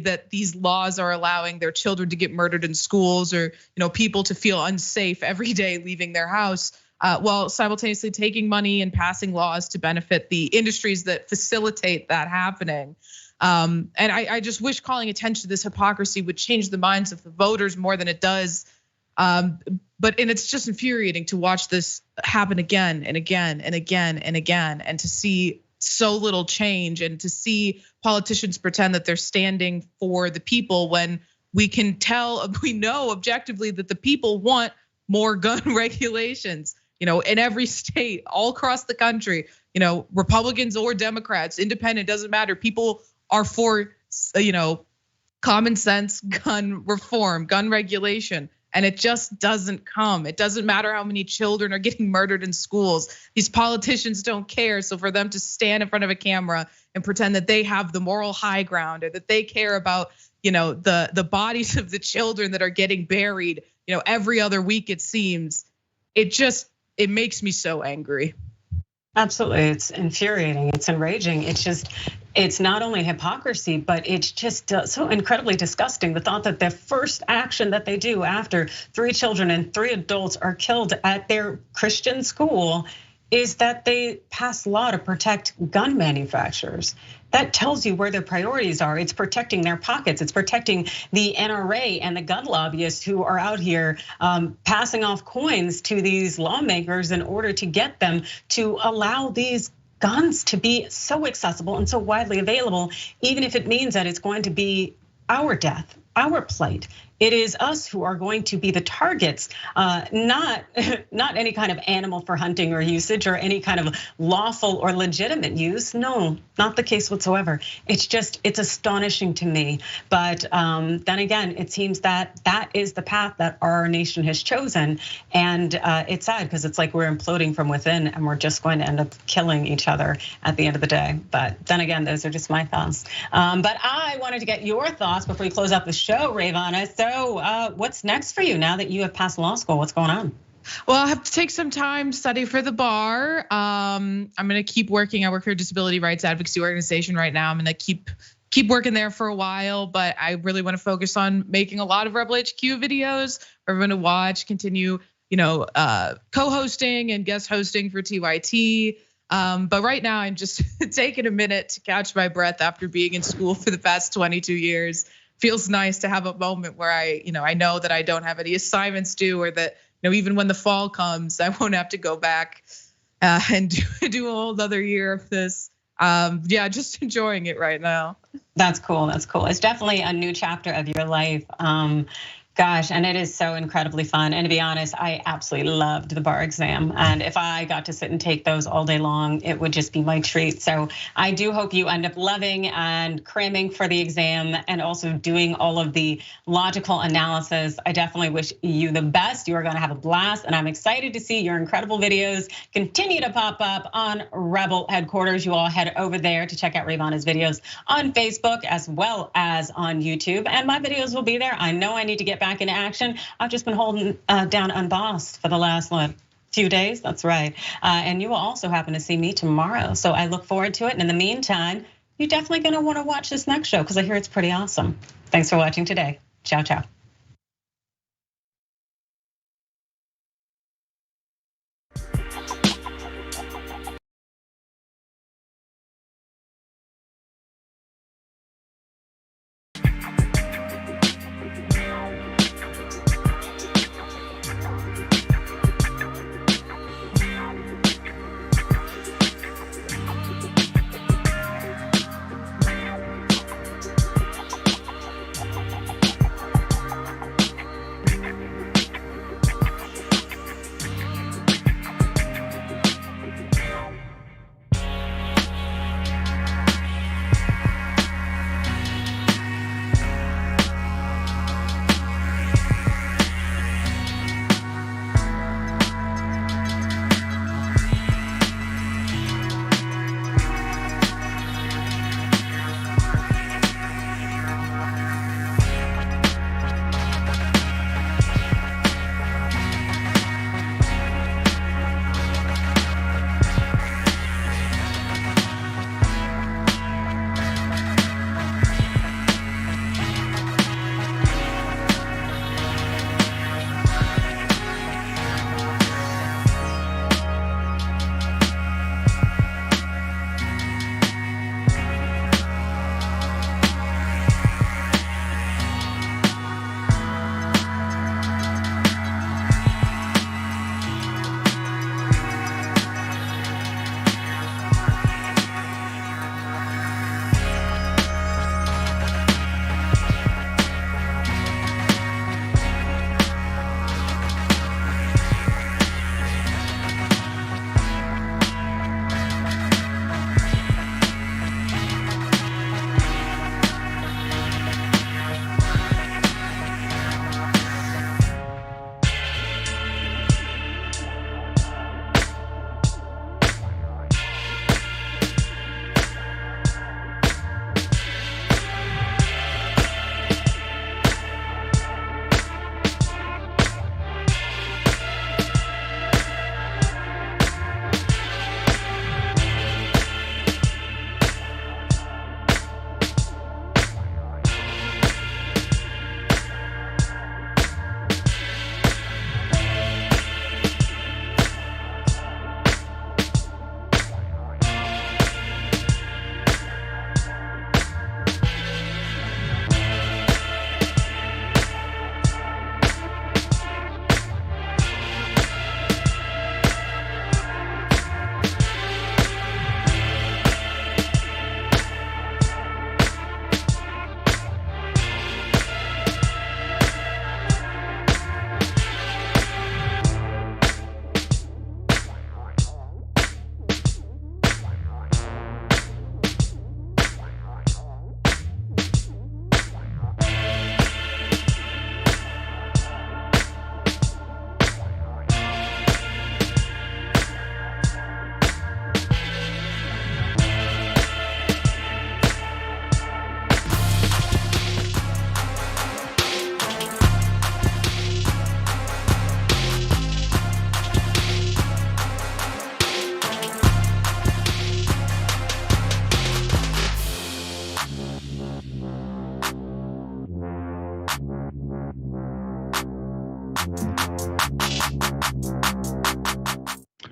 that these laws are allowing their children to get murdered in schools, or people to feel unsafe every day leaving their house, while simultaneously taking money and passing laws to benefit the industries that facilitate that happening. And I just wish calling attention to this hypocrisy would change the minds of the voters more than it does. And it's just infuriating to watch this happen again and again and again and again, and to see so little change, and to see politicians pretend that they're standing for the people when we know objectively that the people want more gun regulations, in every state, all across the country, Republicans or Democrats, independent, doesn't matter. People are for, common sense gun reform, gun regulation. And it just doesn't come. It doesn't matter how many children are getting murdered in schools. These politicians don't care. So for them to stand in front of a camera and pretend that they have the moral high ground, or that they care about, the bodies of the children that are getting buried, every other week, it seems, it makes me so angry. Absolutely, it's infuriating, it's enraging. It's not only hypocrisy, but it's just so incredibly disgusting. The thought that the first action that they do after 3 children and 3 adults are killed at their Christian school is that they pass law to protect gun manufacturers. That tells you where their priorities are. It's protecting their pockets. It's protecting the NRA and the gun lobbyists who are out here passing off coins to these lawmakers in order to get them to allow these guns to be so accessible and so widely available, even if it means that it's going to be our death, our plight. It is us who are going to be the targets, not any kind of animal for hunting or usage, or any kind of lawful or legitimate use. No, not the case whatsoever. It's astonishing to me. But then again, it seems that that is the path that our nation has chosen. And it's sad, because it's like we're imploding from within, and we're just going to end up killing each other at the end of the day. But then again, those are just my thoughts. But I wanted to get your thoughts before we close out the show, Rayvana. So what's next for you now that you have passed law school? What's going on? Well, I have to take some time, study for the bar. I'm gonna keep working. I work for a disability rights advocacy organization right now. I'm gonna keep working there for a while, but I really want to focus on making a lot of Rebel HQ videos. We're gonna watch, continue, co-hosting and guest hosting for TYT. But right now I'm just taking a minute to catch my breath after being in school for the past 22 years. Feels nice to have a moment where I know that I don't have any assignments due, or that, even when the fall comes, I won't have to go back and do a whole other year of this. Yeah, just enjoying it right now. That's cool, that's cool. It's definitely a new chapter of your life. Gosh, and it is so incredibly fun. And to be honest, I absolutely loved the bar exam. And if I got to sit and take those all day long, it would just be my treat. So I do hope you end up loving and cramming for the exam, and also doing all of the logical analysis. I definitely wish you the best. You are gonna have a blast, and I'm excited to see your incredible videos continue to pop up on Rebel headquarters. You all head over there to check out Rayvana's videos on Facebook as well as on YouTube. And my videos will be there. I know I need to get back into action. I've just been holding down Unbossed for the last few days. That's right. And you will also happen to see me tomorrow. So I look forward to it. And in the meantime, you're definitely gonna wanna watch this next show, because I hear it's pretty awesome. Thanks for watching today. Ciao, ciao.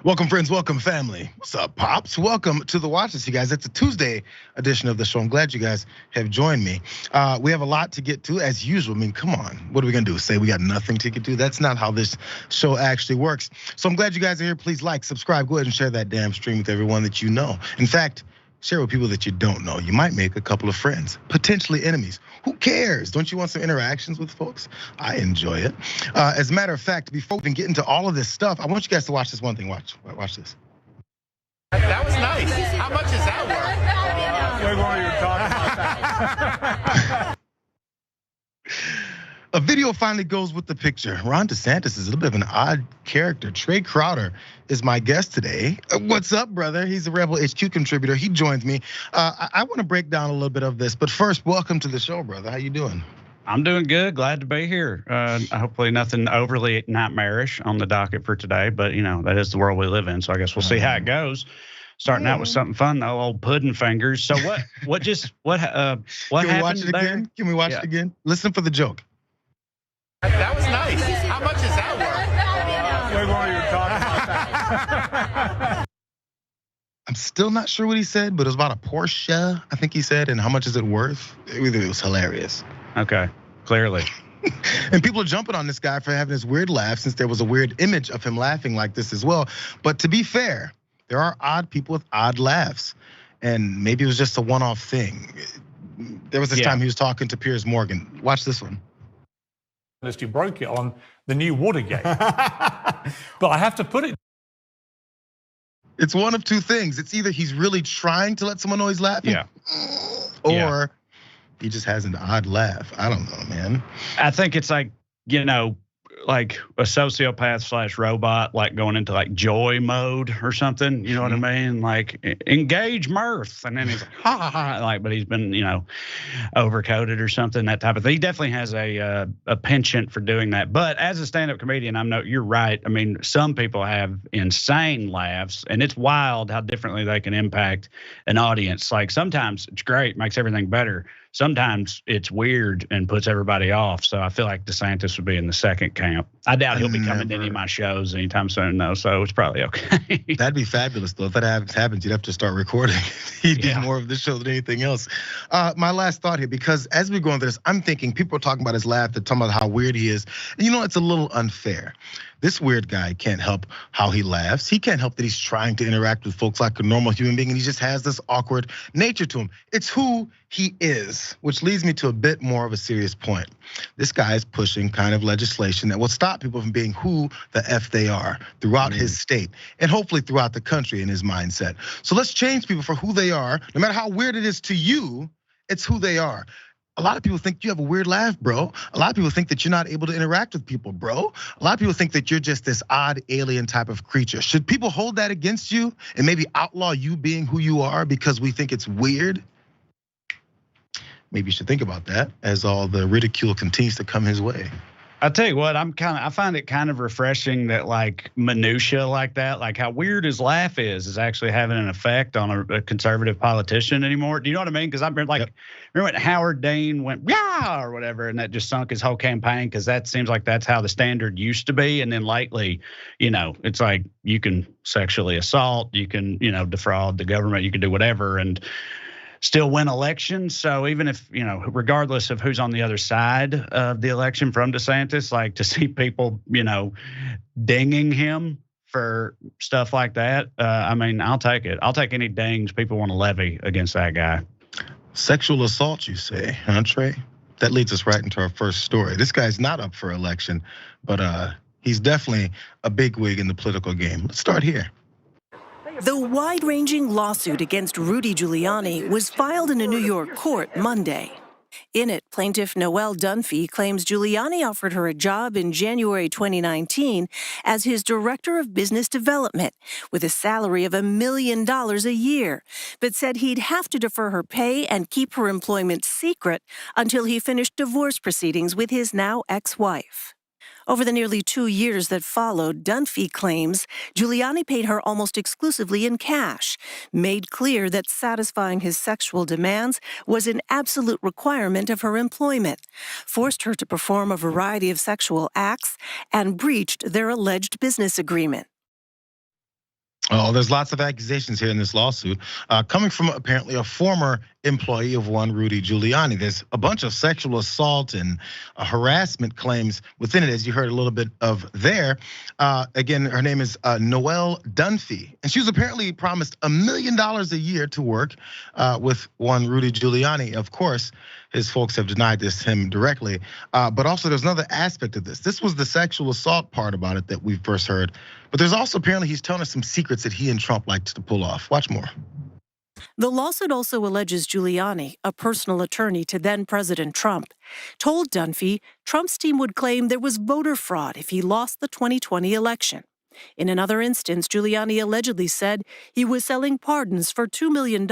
Welcome, friends. Welcome, family. What's up, Pops? Welcome to the Watch List, you guys. It's a Tuesday edition of the show. I'm glad you guys have joined me. We have a lot to get to, as usual. I mean, come on. What are we going to do? Say we got nothing to get to? That's not how this show actually works. So I'm glad you guys are here. Please like, subscribe. Go ahead and share that damn stream with everyone that you know. In fact, share with people that you don't know. You might make a couple of friends, potentially enemies. Who cares? Don't you want some interactions with folks? I enjoy it. As a matter of fact, before we even get into all of this stuff, I want you guys to watch this one thing. Watch this. That was nice. How much is that worth? We won't even talk about that. A video finally goes with the picture. Ron DeSantis is a little bit of an odd character. Trae Crowder is my guest today. What's up, brother? He's a Rebel HQ contributor. He joins me. I want to break down a little bit of this, but first, welcome to the show, brother. How you doing? I'm doing good. Glad to be here. Hopefully nothing overly nightmarish on the docket for today, but that is the world we live in. So I guess we'll see how it goes. Starting out with something fun, though, old pudding fingers. So what happened Can we watch it there? again? Can we watch it again? Listen for the joke. That was nice. How much is that worth? We won't even talk about that. I'm still not sure what he said, but it was about a Porsche, I think he said, and how much is it worth? It was hilarious. Okay, clearly. And people are jumping on this guy for having this weird laugh, since there was a weird image of him laughing like this as well. But to be fair, there are odd people with odd laughs, and maybe it was just a one-off thing. There was this time he was talking to Piers Morgan. Watch this one. You broke it on the new Watergate. But I have to put it. It's one of two things. It's either he's really trying to let someone know he's laughing, or he just has an odd laugh. I don't know, man. I think it's like like a sociopath / robot, like going into like joy mode or something. You know what I mean? Like engage mirth, and then he's like, ha ha ha, like, but he's been overcoded or something, that type of thing. He definitely has a penchant for doing that. But as a stand-up comedian, you're right. I mean, some people have insane laughs, and it's wild how differently they can impact an audience. Like sometimes it's great, makes everything better. Sometimes it's weird and puts everybody off. So I feel like DeSantis would be in the second camp. I doubt he'll be coming to any of my shows anytime soon, though. So it's probably okay. That'd be fabulous, though. If that happens, you'd have to start recording. He'd do more of this show than anything else. My last thought here, because as we go into this, I'm thinking people are talking about his laugh. They're talking about how weird he is. And it's a little unfair. This weird guy can't help how he laughs. He can't help that he's trying to interact with folks like a normal human being, and he just has this awkward nature to him. It's who he is, which leads me to a bit more of a serious point. This guy is pushing kind of legislation that will stop people from being who the F they are throughout his state, and hopefully throughout the country in his mindset. So let's change people for who they are. No matter how weird it is to you, it's who they are. A lot of people think you have a weird laugh, bro. A lot of people think that you're not able to interact with people, bro. A lot of people think that you're just this odd alien type of creature. Should people hold that against you and maybe outlaw you being who you are because we think it's weird? Maybe you should think about that as all the ridicule continues to come his way. I'll tell you what, I find it kind of refreshing that like minutia like that, like how weird his laugh is actually having an effect on a conservative politician anymore. Do you know what I mean? Because I remember remember when Howard Dean went yeah or whatever, and that just sunk his whole campaign, because that seems like that's how the standard used to be. And then lately, it's like you can sexually assault, you can defraud the government, you can do whatever, and still win elections. So even if, regardless of who's on the other side of the election from DeSantis, like to see people, dinging him for stuff like that, I'll take it. I'll take any dings people want to levy against that guy. Sexual assault, you say, huh, Trae? That leads us right into our first story. This guy's not up for election, but he's definitely a bigwig in the political game. Let's start here. The wide-ranging lawsuit against Rudy Giuliani was filed in a New York court Monday. In it, plaintiff Noelle Dunphy claims Giuliani offered her a job in January 2019 as his director of business development with a salary of $1 million a year, but said he'd have to defer her pay and keep her employment secret until he finished divorce proceedings with his now ex-wife. Over the nearly 2 years that followed, Dunphy claims Giuliani paid her almost exclusively in cash, made clear that satisfying his sexual demands was an absolute requirement of her employment, forced her to perform a variety of sexual acts, and breached their alleged business agreement. Oh, there's lots of accusations here in this lawsuit coming from apparently a former employee of one Rudy Giuliani. There's a bunch of sexual assault and harassment claims within it, as you heard a little bit of there. Again, her name is Noelle Dunphy, and she was apparently promised $1 million a year to work with one Rudy Giuliani. Of course, his folks have denied this to him directly, but also there's another aspect of this. This was the sexual assault part about it that we first heard, but there's also apparently he's telling us some secrets that he and Trump liked to pull off. Watch more. The lawsuit also alleges Giuliani, a personal attorney to then-President Trump, told Dunphy Trump's team would claim there was voter fraud if he lost the 2020 election. In another instance, Giuliani allegedly said he was selling pardons for $2 million,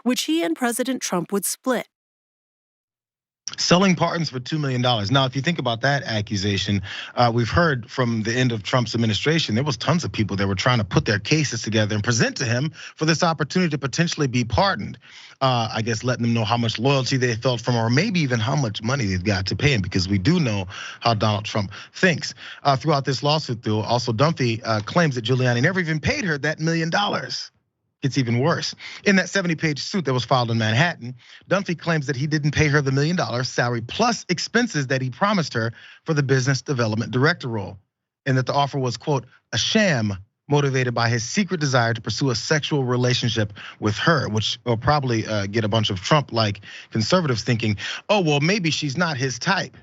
which he and President Trump would split. Selling pardons for $2 million. Now, if you think about that accusation, we've heard from the end of Trump's administration, there was tons of people that were trying to put their cases together and present to him for this opportunity to potentially be pardoned. I guess letting them know how much loyalty they felt from, or maybe even how much money they've got to pay him, because we do know how Donald Trump thinks. Throughout this lawsuit, though, also Dunphy claims that Giuliani never even paid her that $1 million. It's even worse. In that 70-page suit that was filed in Manhattan, Dunphy claims that he didn't pay her the $1 million salary plus expenses that he promised her for the business development director role, and that the offer was, quote, a sham motivated by his secret desire to pursue a sexual relationship with her, which will probably get a bunch of Trump-like conservatives thinking, oh, well, maybe she's not his type.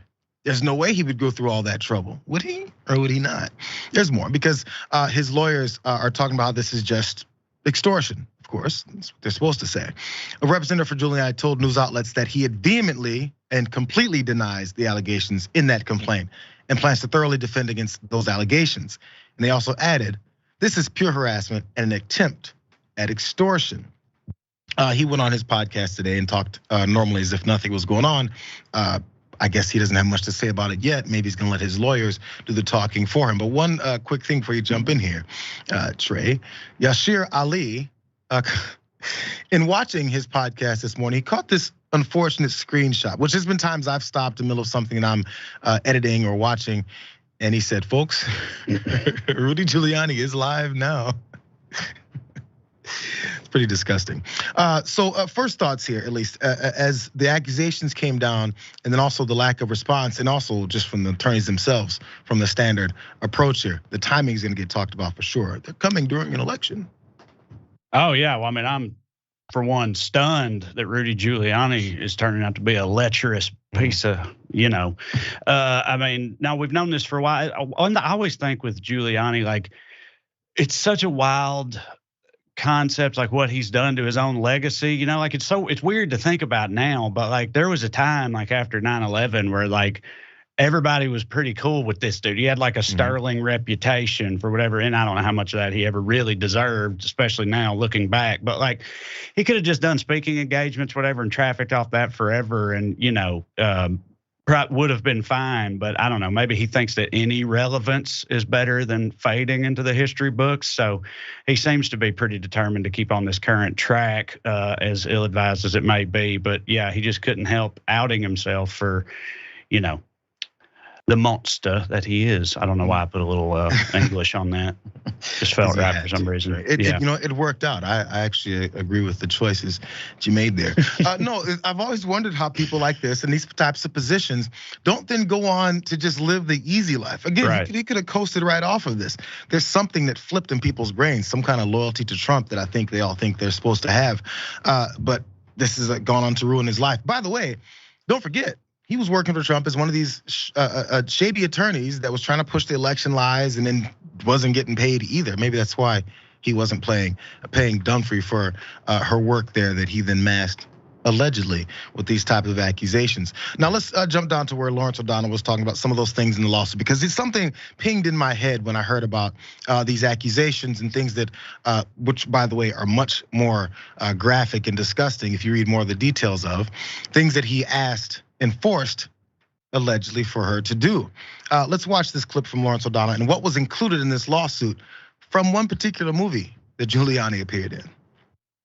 There's no way he would go through all that trouble. Would he or would he not? There's more, because his lawyers are talking about this is just extortion, of course, that's what they're supposed to say. A representative for Giuliani told news outlets that he had vehemently and completely denies the allegations in that complaint and plans to thoroughly defend against those allegations. And they also added, this is pure harassment and an attempt at extortion. He went on his podcast today and talked normally as if nothing was going on. I guess he doesn't have much to say about it yet. Maybe he's gonna let his lawyers do the talking for him. But one quick thing before you jump in here, Trae, Yashir Ali, in watching his podcast this morning, he caught this unfortunate screenshot, which has been times I've stopped in the middle of something that I'm editing or watching. And he said, folks, Rudy Giuliani is live now. It's pretty disgusting. So first thoughts here, at least, as the accusations came down, and then also the lack of response, and also just from the attorneys themselves, from the standard approach here, the timing is going to get talked about for sure. They're coming during an election. Oh yeah, well, I mean, I'm for one stunned that Rudy Giuliani is turning out to be a lecherous piece of, I mean, now we've known this for a while. I always think with Giuliani, like, it's such a wild concept, like what he's done to his own legacy, like it's weird to think about now, but like there was a time like after 9/11 where like everybody was pretty cool with this dude. He had like a sterling reputation for whatever, and I don't know how much of that he ever really deserved, especially now looking back, but like he could have just done speaking engagements, whatever, and trafficked off that forever, and would have been fine, but I don't know, maybe he thinks that any relevance is better than fading into the history books. So he seems to be pretty determined to keep on this current track, as ill-advised as it may be. But yeah, he just couldn't help outing himself for, the monster that he is. I don't know why I put a little English on that. Just felt right for some reason. It worked out. I actually agree with the choices that you made there. No, I've always wondered how people like this in these types of positions don't then go on to just live the easy life. Again, right. He could have coasted right off of this. There's something that flipped in people's brains, some kind of loyalty to Trump that I think they all think they're supposed to have. But this has gone on to ruin his life. By the way, don't forget, he was working for Trump as one of these shady attorneys that was trying to push the election lies and then wasn't getting paid either. Maybe that's why he wasn't paying Dunphy for her work there that he then masked allegedly with these types of accusations. Now let's jump down to where Lawrence O'Donnell was talking about some of those things in the lawsuit, because it's something pinged in my head when I heard about these accusations and things that, which by the way are much more graphic and disgusting if you read more of the details of, things that he asked and forced allegedly for her to do. Let's watch this clip from Lawrence O'Donnell and what was included in this lawsuit from one particular movie that Giuliani appeared in.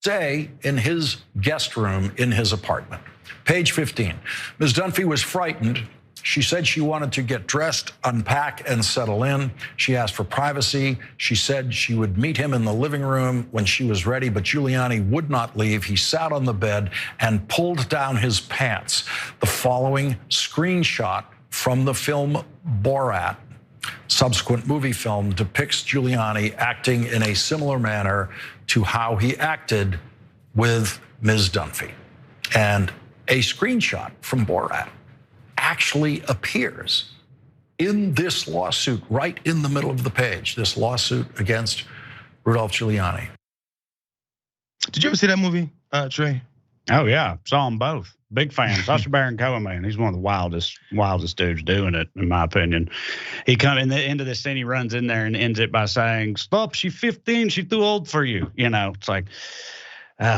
Say in his guest room in his apartment. Page 15, Ms. Dunphy was frightened. She said she wanted to get dressed, unpack, and settle in. She asked for privacy. She said she would meet him in the living room when she was ready, but Giuliani would not leave. He sat on the bed and pulled down his pants. The following screenshot from the film Borat, subsequent movie film, depicts Giuliani acting in a similar manner to how he acted with Ms. Dunphy. And a screenshot from Borat actually appears in this lawsuit right in the middle of the page, this lawsuit against Rudolph Giuliani. Did you ever see that movie, Trae? Oh yeah, saw them both. Big fan. Sacha Baron Cohen, man, he's one of the wildest dudes doing it, in my opinion. He comes in the end of the scene, he runs in there and ends it by saying, "Stop! She's 15. She's too old for you." You know, it's like.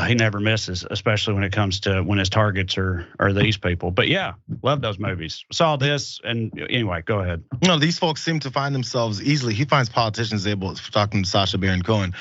He never misses, especially when it comes to when his targets are these people. But yeah, love those movies. Saw this, and anyway, go ahead. No, these folks seem to find themselves easily. He finds politicians able, talking to Sacha Baron Cohen,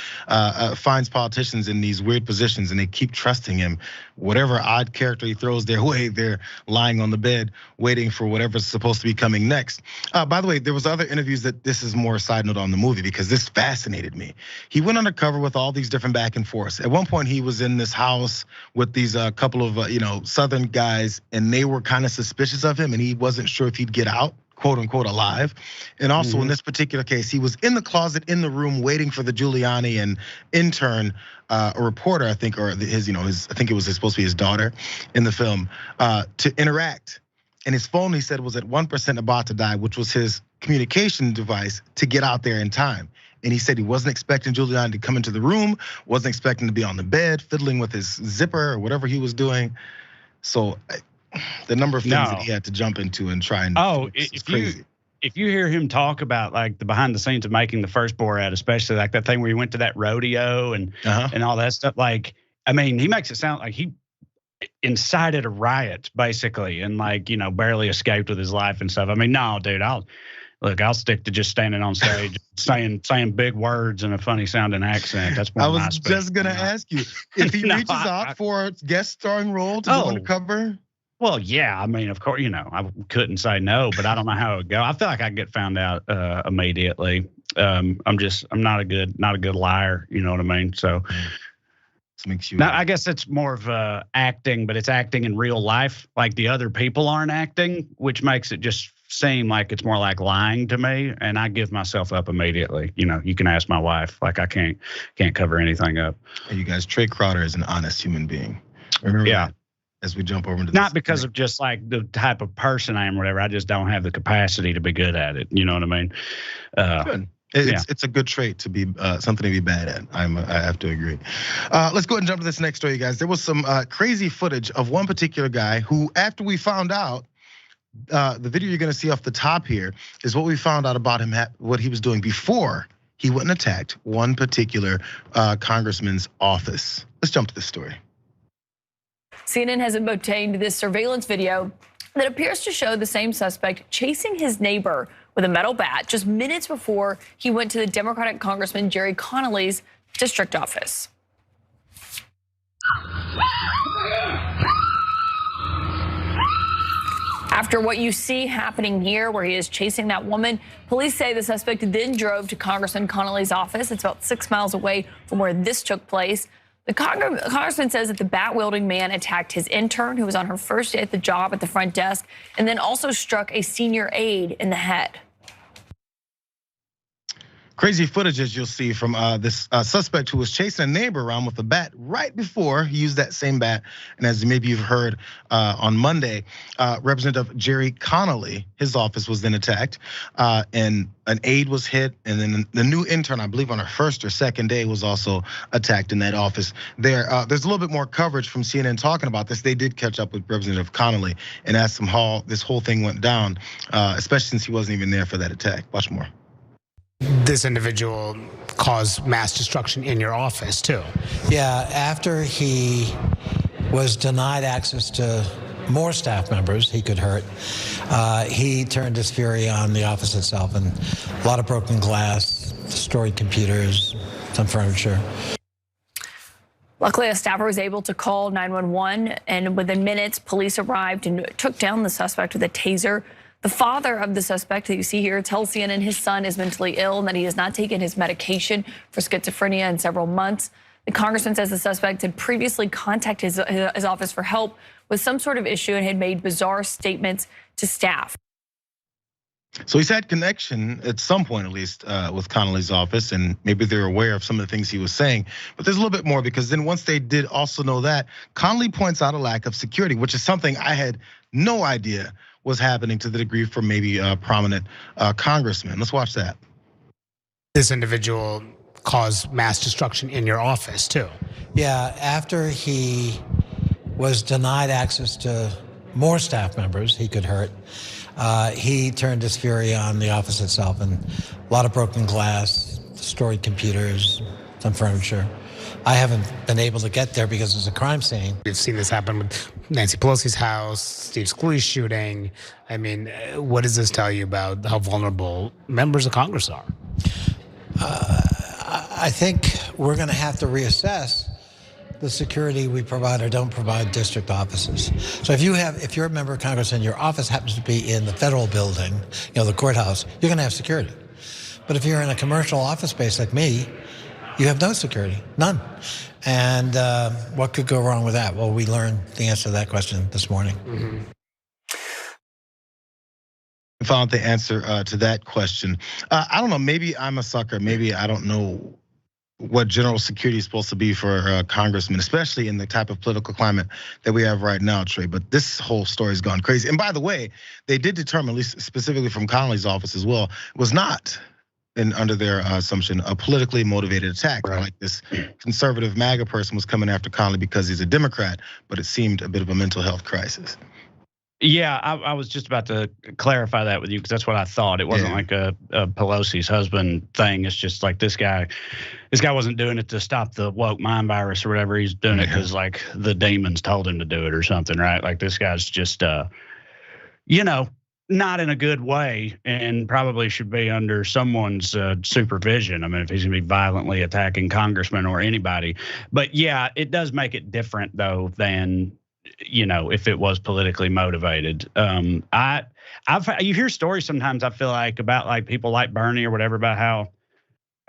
finds politicians in these weird positions, and they keep trusting him. Whatever odd character he throws their way, they're lying on the bed, waiting for whatever's supposed to be coming next. By the way, there was other interviews that this is more a side note on the movie because this fascinated me. He went undercover with all these different back and forths. At one point, he was in this house with these couple of Southern guys, and they were kind of suspicious of him, and he wasn't sure if he'd get out, quote unquote, alive. And also in this particular case, he was in the closet in the room waiting for the Giuliani and intern, a reporter, I think, or his I think it was supposed to be his daughter in the film, to interact. And his phone, he said, was at 1% about to die, which was his communication device to get out there in time. And he said he wasn't expecting Giuliani to come into the room, wasn't expecting to be on the bed, fiddling with his zipper or whatever he was doing. So the number of things that he had to jump into and try and is crazy. If you hear him talk about like the behind the scenes of making the first Borat, especially like that thing where he went to that rodeo and all that stuff, like, I mean, he makes it sound like he incited a riot basically and barely escaped with his life and stuff. I mean, no, dude, I'll stick to just standing on stage, saying big words in a funny sounding accent. That's more I was just gonna ask you if he reaches out for a guest starring role to go undercover. Well, yeah, I mean, of course, I couldn't say no, but I don't know how it would go. I feel like I'd get found out immediately. I'm not a good liar. You know what I mean? So. Makes you. Now, I guess it's more of acting, but it's acting in real life. Like the other people aren't acting, which makes it just seem like it's more like lying to me. And I give myself up immediately. You can ask my wife. Like I can't cover anything up. Hey, you guys, Trae Crowder is an honest human being. Remember that as we jump over into not because of just like the type of person I am, or whatever. I just don't have the capacity to be good at it. You know what I mean? Good. It's a good trait to be something to be bad at. I have to agree. Let's go ahead and jump to this next story, guys. There was some crazy footage of one particular guy who, after we found out, the video you're gonna see off the top here is what we found out about him, what he was doing before he went and attacked one particular congressman's office. Let's jump to this story. CNN has obtained this surveillance video that appears to show the same suspect chasing his neighbor with a metal bat just minutes before he went to the Democratic Congressman Jerry Connolly's district office. After what you see happening here, where he is chasing that woman, police say the suspect then drove to Congressman Connolly's office. It's about 6 miles away from where this took place. The congressman says that the bat-wielding man attacked his intern, who was on her first day at the job at the front desk, and then also struck a senior aide in the head. Crazy footage, as you'll see, from this suspect who was chasing a neighbor around with a bat right before he used that same bat. And as maybe you've heard on Monday, Representative Jerry Connolly, his office was then attacked, and an aide was hit, and then the new intern, I believe on her first or second day, was also attacked in that office. There's a little bit more coverage from CNN talking about this. They did catch up with Representative Connolly and asked him how this whole thing went down, especially since he wasn't even there for that attack. Watch more. This individual caused mass destruction in your office too. Yeah, after he was denied access to more staff members he could hurt, he turned his fury on the office itself, and a lot of broken glass, destroyed computers, some furniture. Luckily, a staffer was able to call 911, and within minutes, police arrived and took down the suspect with a taser. The father of the suspect that you see here tells CNN his son is mentally ill and that he has not taken his medication for schizophrenia in several months. The congressman says the suspect had previously contacted his office for help with some sort of issue and had made bizarre statements to staff. So he's had connection at some point, at least, with Connolly's office, and maybe they're aware of some of the things he was saying. But there's a little bit more, because then once they did also know that, Connolly points out a lack of security, which is something I had no idea was happening to the degree for maybe a prominent congressman. Let's watch that. This individual caused mass destruction in your office too. Yeah, after he was denied access to more staff members he could hurt, he turned his fury on the office itself, and a lot of broken glass, destroyed computers, some furniture. I haven't been able to get there because it's a crime scene. We've seen this happen with Nancy Pelosi's house, Steve Scalise shooting. I mean, what does this tell you about how vulnerable members of Congress are? I think we're going to have to reassess the security we provide or don't provide district offices. So if you're a member of Congress and your office happens to be in the federal building, the courthouse, you're going to have security. But if you're in a commercial office space like me, you have no security, none. And what could go wrong with that? Well, we learned the answer to that question this morning. Mm-hmm. Found the answer to that question. I don't know, maybe I'm a sucker. Maybe I don't know what general security is supposed to be for a congressman, especially in the type of political climate that we have right now, Trae. But this whole story's gone crazy. And by the way, they did determine, at least specifically from Connolly's office as well, it was not, and under their assumption, a politically motivated attack. Right. Like this conservative MAGA person was coming after Connolly because he's a Democrat, but it seemed a bit of a mental health crisis. Yeah, I was just about to clarify that with you, because that's what I thought. It wasn't like a Pelosi's husband thing. It's just like this guy wasn't doing it to stop the woke mind virus or whatever. He's doing it because like the demons told him to do it or something, right? Like this guy's just, not in a good way, and probably should be under someone's supervision. I mean, if he's gonna be violently attacking congressmen or anybody. But yeah, it does make it different though than, if it was politically motivated. You hear stories sometimes, I feel like, about like people like Bernie or whatever, about how,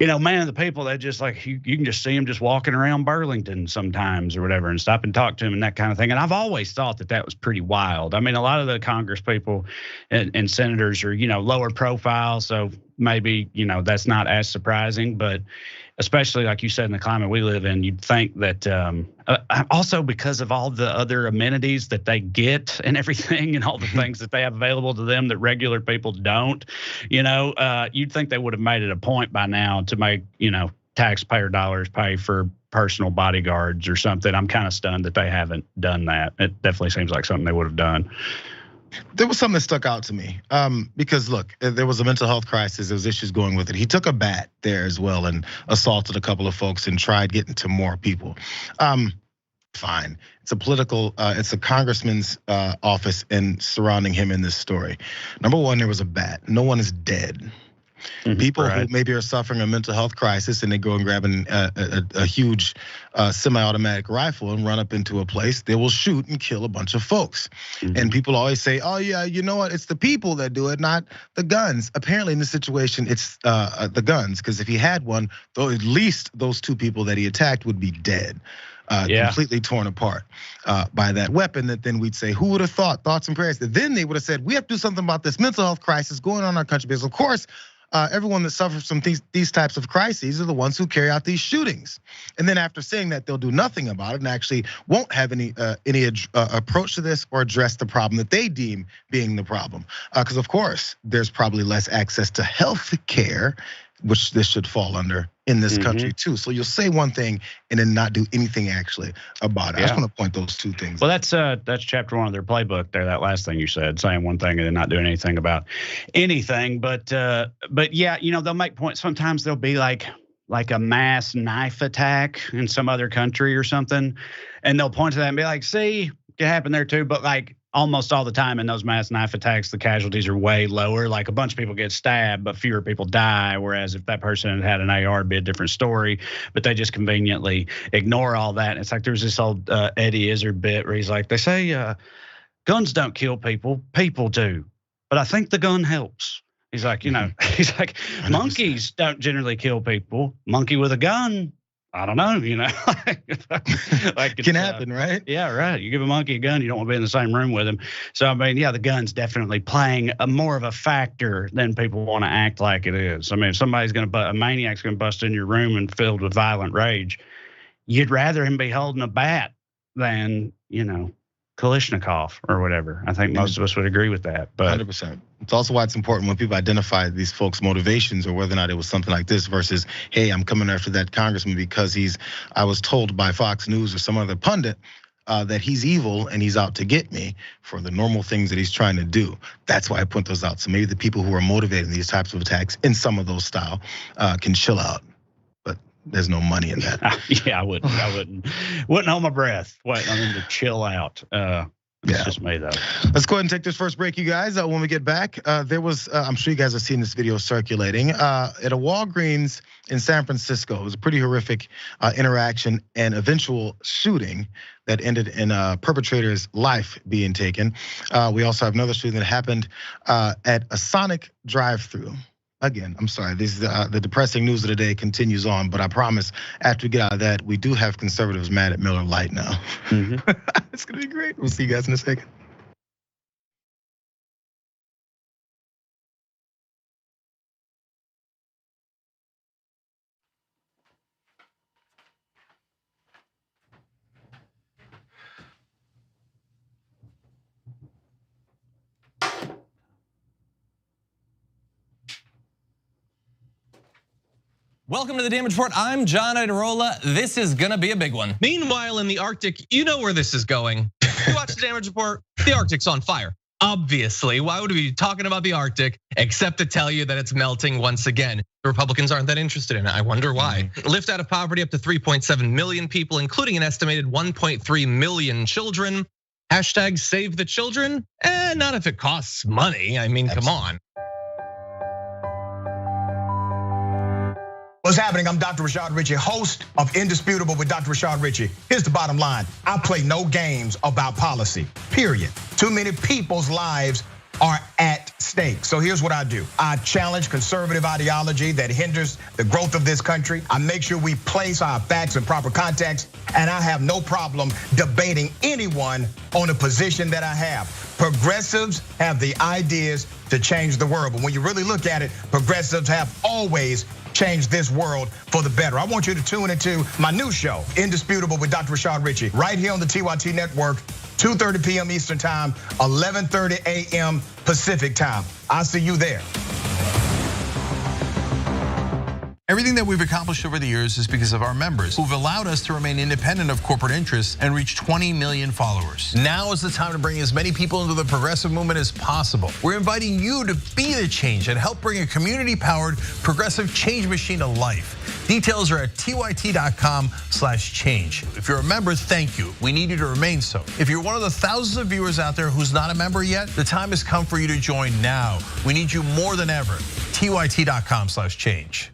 man of the people, that just like, you can just see him just walking around Burlington sometimes or whatever and stop and talk to him and that kind of thing. And I've always thought that was pretty wild. I mean, a lot of the Congress people and senators are, lower profile. So maybe, that's not as surprising, but especially like you said, in the climate we live in, you'd think that also because of all the other amenities that they get and everything and all the things that they have available to them that regular people don't, you'd think they would have made it a point by now to make, taxpayer dollars pay for personal bodyguards or something. I'm kind of stunned that they haven't done that. It definitely seems like something they would have done. There was something that stuck out to me, because look, there was a mental health crisis. There was issues going with it. He took a bat there as well and assaulted a couple of folks and tried getting to more people. Fine, it's a congressman's office and surrounding him in this story. Number one, there was a bat. No one is dead. People who maybe are suffering a mental health crisis and they go and grab a huge semi-automatic rifle and run up into a place, they will shoot and kill a bunch of folks. And people always say, oh yeah, you know what? It's the people that do it, not the guns. Apparently in this situation, it's the guns, because if he had one, though, at least those two people that he attacked would be dead. Completely torn apart by that weapon. That then we'd say, who would have thought? Thoughts and prayers. That then they would have said, we have to do something about this mental health crisis going on in our country, because of course, everyone that suffers from these types of crises are the ones who carry out these shootings. And then after saying that, they'll do nothing about it and actually won't have any approach to this or address the problem that they deem being the problem. Because of course, there's probably less access to health care, which this should fall under in this country too. So you'll say one thing and then not do anything actually about it. I just want to point those two things. Well, that's chapter 1 of their playbook there. That last thing you said, saying one thing and then not doing anything about anything. But yeah, they'll make points. Sometimes there'll be like a mass knife attack in some other country or something, and they'll point to that and be like, see, it can happen there too. But like almost all the time in those mass knife attacks, the casualties are way lower. Like a bunch of people get stabbed, but fewer people die. Whereas if that person had an AR, it'd be a different story. But they just conveniently ignore all that. And it's like there's this old Eddie Izzard bit where he's like, they say guns don't kill people, people do. but I think the gun helps. He's like, he's like, monkeys don't generally kill people. Monkey with a gun, I don't know, like can happen, right? Yeah, right. You give a monkey a gun, you don't want to be in the same room with him. So I mean, yeah, the gun's definitely playing more of a factor than people want to act like it is. I mean, if somebody's a maniac's gonna bust in your room and filled with violent rage, you'd rather him be holding a bat than, Kalashnikov or whatever. I think most of us would agree with that. But 100%. It's also why it's important when people identify these folks' motivations or whether or not it was something like this versus, hey, I'm coming after that congressman because I was told by Fox News or some other pundit that he's evil and he's out to get me for the normal things that he's trying to do. That's why I put those out. So maybe the people who are motivating these types of attacks in some of those style can chill out. But there's no money in that. Yeah, I wouldn't hold my breath waiting on them to chill out. It's just me though. Let's go ahead and take this first break, you guys. When we get back, there was, I'm sure you guys have seen this video circulating at a Walgreens in San Francisco. It was a pretty horrific interaction and eventual shooting that ended in a perpetrator's life being taken. We also have another shooting that happened at a Sonic drive-through. Again, I'm sorry, this is the depressing news of the day continues on, but I promise after we get out of that, we do have conservatives mad at Miller Lite now. It's gonna be great. We'll see you guys in a second. Welcome to the Damage Report. I'm John Idarola. This is gonna be a big one. Meanwhile, in the Arctic, you know where this is going. You watch the Damage Report, the Arctic's on fire. Obviously, why would we be talking about the Arctic except to tell you that it's melting once again? The Republicans aren't that interested in it. I wonder why. Lift out of poverty up to 3.7 million people, including an estimated 1.3 million children. Hashtag save the children? Not if it costs money. I mean, come on. What's happening? I'm Dr. Rashad Richey, host of Indisputable with Dr. Rashad Richey. Here's the bottom line. I play no games about policy, period. Too many people's lives are at stake. So here's what I do. I challenge conservative ideology that hinders the growth of this country. I make sure we place our facts in proper context, and I have no problem debating anyone on a position that I have. Progressives have the ideas to change the world, but when you really look at it, progressives have always changed this world for the better. I want you to tune into my new show, Indisputable with Dr. Rashad Richey, right here on the TYT Network, 2:30 p.m. Eastern Time, 11:30 a.m. Pacific Time. I'll see you there. Everything that we've accomplished over the years is because of our members who've allowed us to remain independent of corporate interests and reach 20 million followers. Now is the time to bring as many people into the progressive movement as possible. We're inviting you to be the change and help bring a community-powered progressive change machine to life. Details are at tyt.com/change. If you're a member, thank you. We need you to remain so. If you're one of the thousands of viewers out there who's not a member yet, the time has come for you to join now. We need you more than ever. tyt.com/change.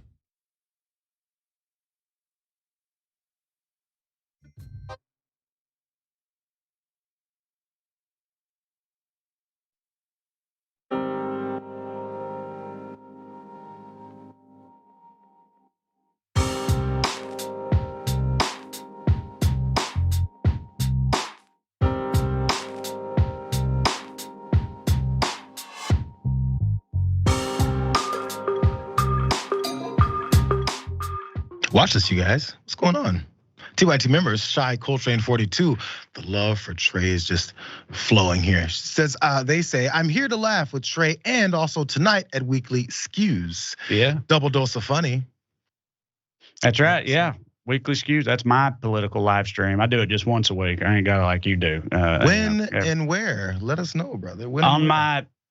Watch this, you guys. What's going on? TYT members, Shy Coltrane 42. The love for Trae is just flowing here. She says, they say, I'm here to laugh with Trae and also tonight at Weekly Skews. Yeah. Double dose of funny. That's right, yeah. Weekly Skews, that's my political live stream. I do it just once a week. I ain't got it like you do. When and where? Let us know, brother. When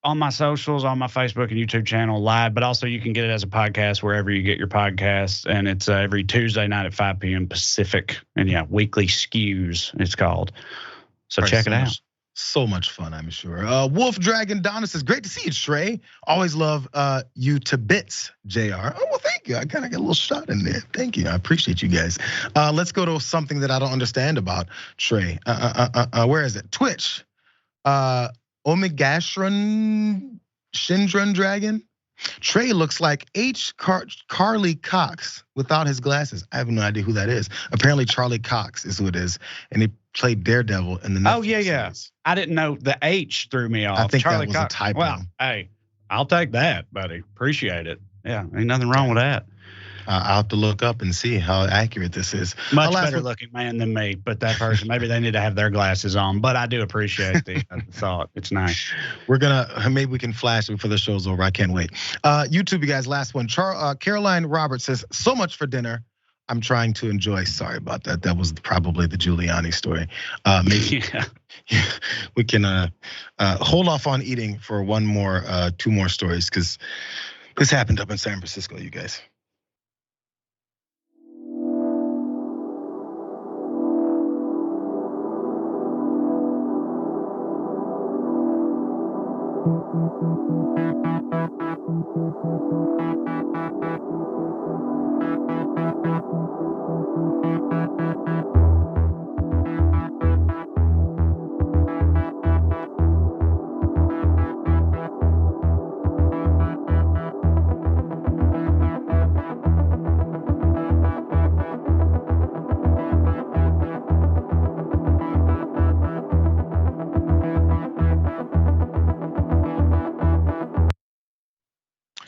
on my socials, on my Facebook and YouTube channel live, but also you can get it as a podcast wherever you get your podcasts. And it's every Tuesday night at 5 p.m. Pacific. And yeah, Weekly Skews it's called. So check it out. So much fun, I'm sure. Wolf Dragon Donna says, great to see you, Trae. Always love you to bits, Jayar. Oh, well, thank you. I kind of got a little shot in there. Thank you. I appreciate you guys. Let's go to something that I don't understand about Trae. Where is it? Twitch. Omegastron Shindrun Dragon. Trae looks like Carly Cox without his glasses. I have no idea who that is. Apparently Charlie Cox is who it is, and he played Daredevil in the Netflix series. I didn't know the H threw me off. I think Charlie that was Cox. a typo. Well, hey, I'll take that, buddy. Appreciate it. Yeah, ain't nothing wrong with that. I'll have to look up and see how accurate this is. Much better looking man than me, but that person, maybe they need to have their glasses on. But I do appreciate the thought. It's nice. Maybe we can flash it before the show's over. I can't wait. YouTube, you guys, last one. Caroline Roberts says, so much for dinner. I'm trying to enjoy. Sorry about that. That was probably the Giuliani story. Maybe we can hold off on eating for two more stories, because this happened up in San Francisco, you guys.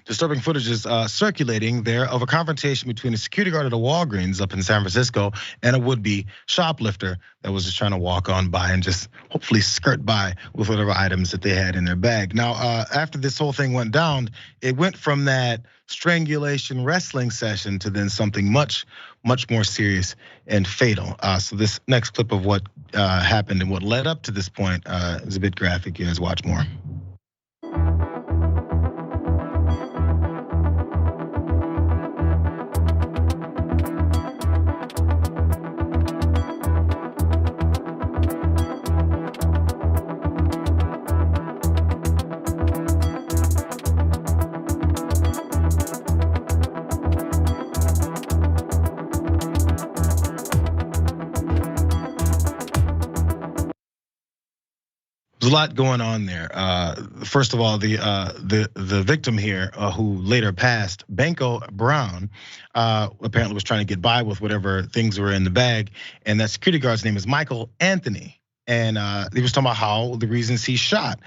Disturbing footage is circulating there of a confrontation between a security guard at a Walgreens up in San Francisco and a would-be shoplifter that was just trying to walk on by and just hopefully skirt by with whatever items that they had in their bag. Now, after this whole thing went down, it went from that strangulation wrestling session to then something much more serious and fatal. So this next clip of what happened and what led up to this point is a bit graphic. You guys watch more. There's a lot going on there. First of all, the victim here, who later passed, Banco Brown, apparently was trying to get by with whatever things were in the bag, and that security guard's name is Michael Anthony, and he was talking about how the reasons he shot.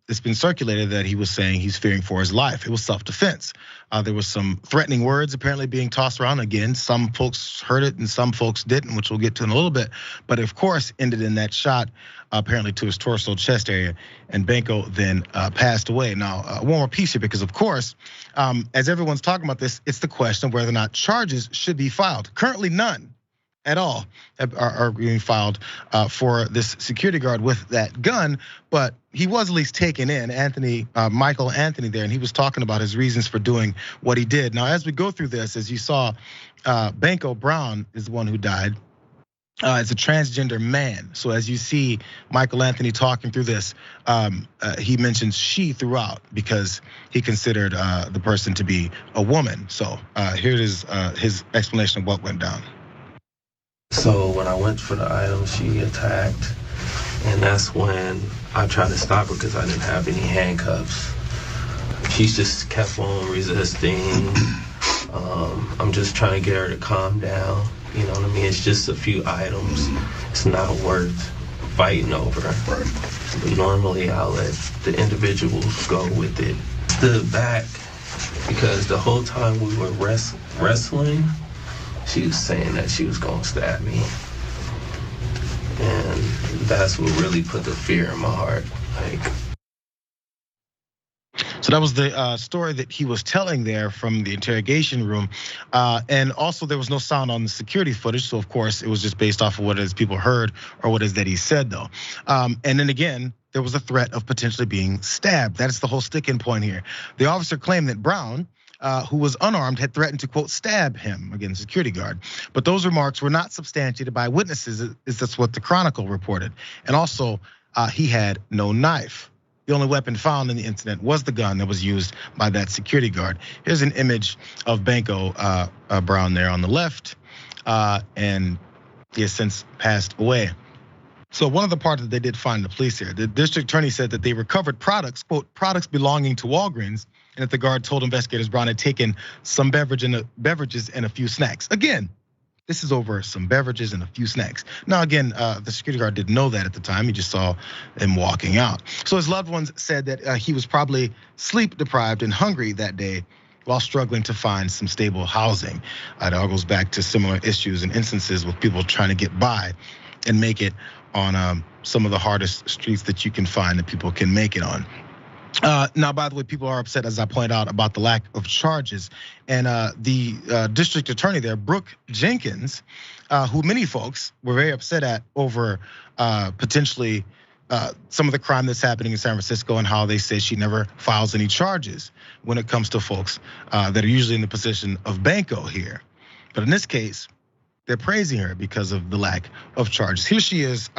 It's been circulated that he was saying he's fearing for his life. It was self-defense. There was some threatening words apparently being tossed around. Again, some folks heard it and some folks didn't, which we'll get to in a little bit. But of course, ended in that shot, apparently to his torso, chest area, and Banco then passed away. Now, one more piece here, because of course, as everyone's talking about this, it's the question of whether or not charges should be filed. Currently, none at all are being filed for this security guard with that gun, but he was at least taken in, Michael Anthony there, and he was talking about his reasons for doing what he did. Now, as we go through this, as you saw, Banco Brown is the one who died. It's a transgender man. So as you see Michael Anthony talking through this, he mentions she throughout because he considered the person to be a woman. So here is his explanation of what went down. So when I went for the item, she attacked, and that's when I tried to stop her because I didn't have any handcuffs. She just kept on resisting. I'm just trying to get her to calm down. You know what I mean? It's just a few items. It's not worth fighting over. But normally I'll let the individuals go with it. Stood back because the whole time we were wrestling, she was saying that she was gonna stab me. And that's what really put the fear in my heart. So that was the story that he was telling there from the interrogation room. And also there was no sound on the security footage. So of course it was just based off of what it is people heard or what it is that he said though. And then again, there was a threat of potentially being stabbed. That's the whole sticking point here. The officer claimed that Brown, who was unarmed, had threatened to, quote, stab him, again, security guard. But those remarks were not substantiated by witnesses, that's what the Chronicle reported. And also, he had no knife. The only weapon found in the incident was the gun that was used by that security guard. Here's an image of Banco Brown there on the left, and he has since passed away. So one of the parts that they did find the police here, the district attorney said that they recovered products, quote, products belonging to Walgreens, and that the guard told investigators Brown had taken some beverages and a few snacks. Again, this is over some beverages and a few snacks. Now, again, the security guard didn't know that at the time. He just saw him walking out. So his loved ones said that he was probably sleep deprived and hungry that day while struggling to find some stable housing. It all goes back to similar issues and instances with people trying to get by and make it on some of the hardest streets that you can find that people can make it on. Now, by the way, people are upset, as I pointed out, about the lack of charges. And the district attorney there, Brooke Jenkins, who many folks were very upset at over potentially some of the crime that's happening in San Francisco and how they say she never files any charges when it comes to folks that are usually in the position of banco here. But in this case, they're praising her because of the lack of charges. Here she is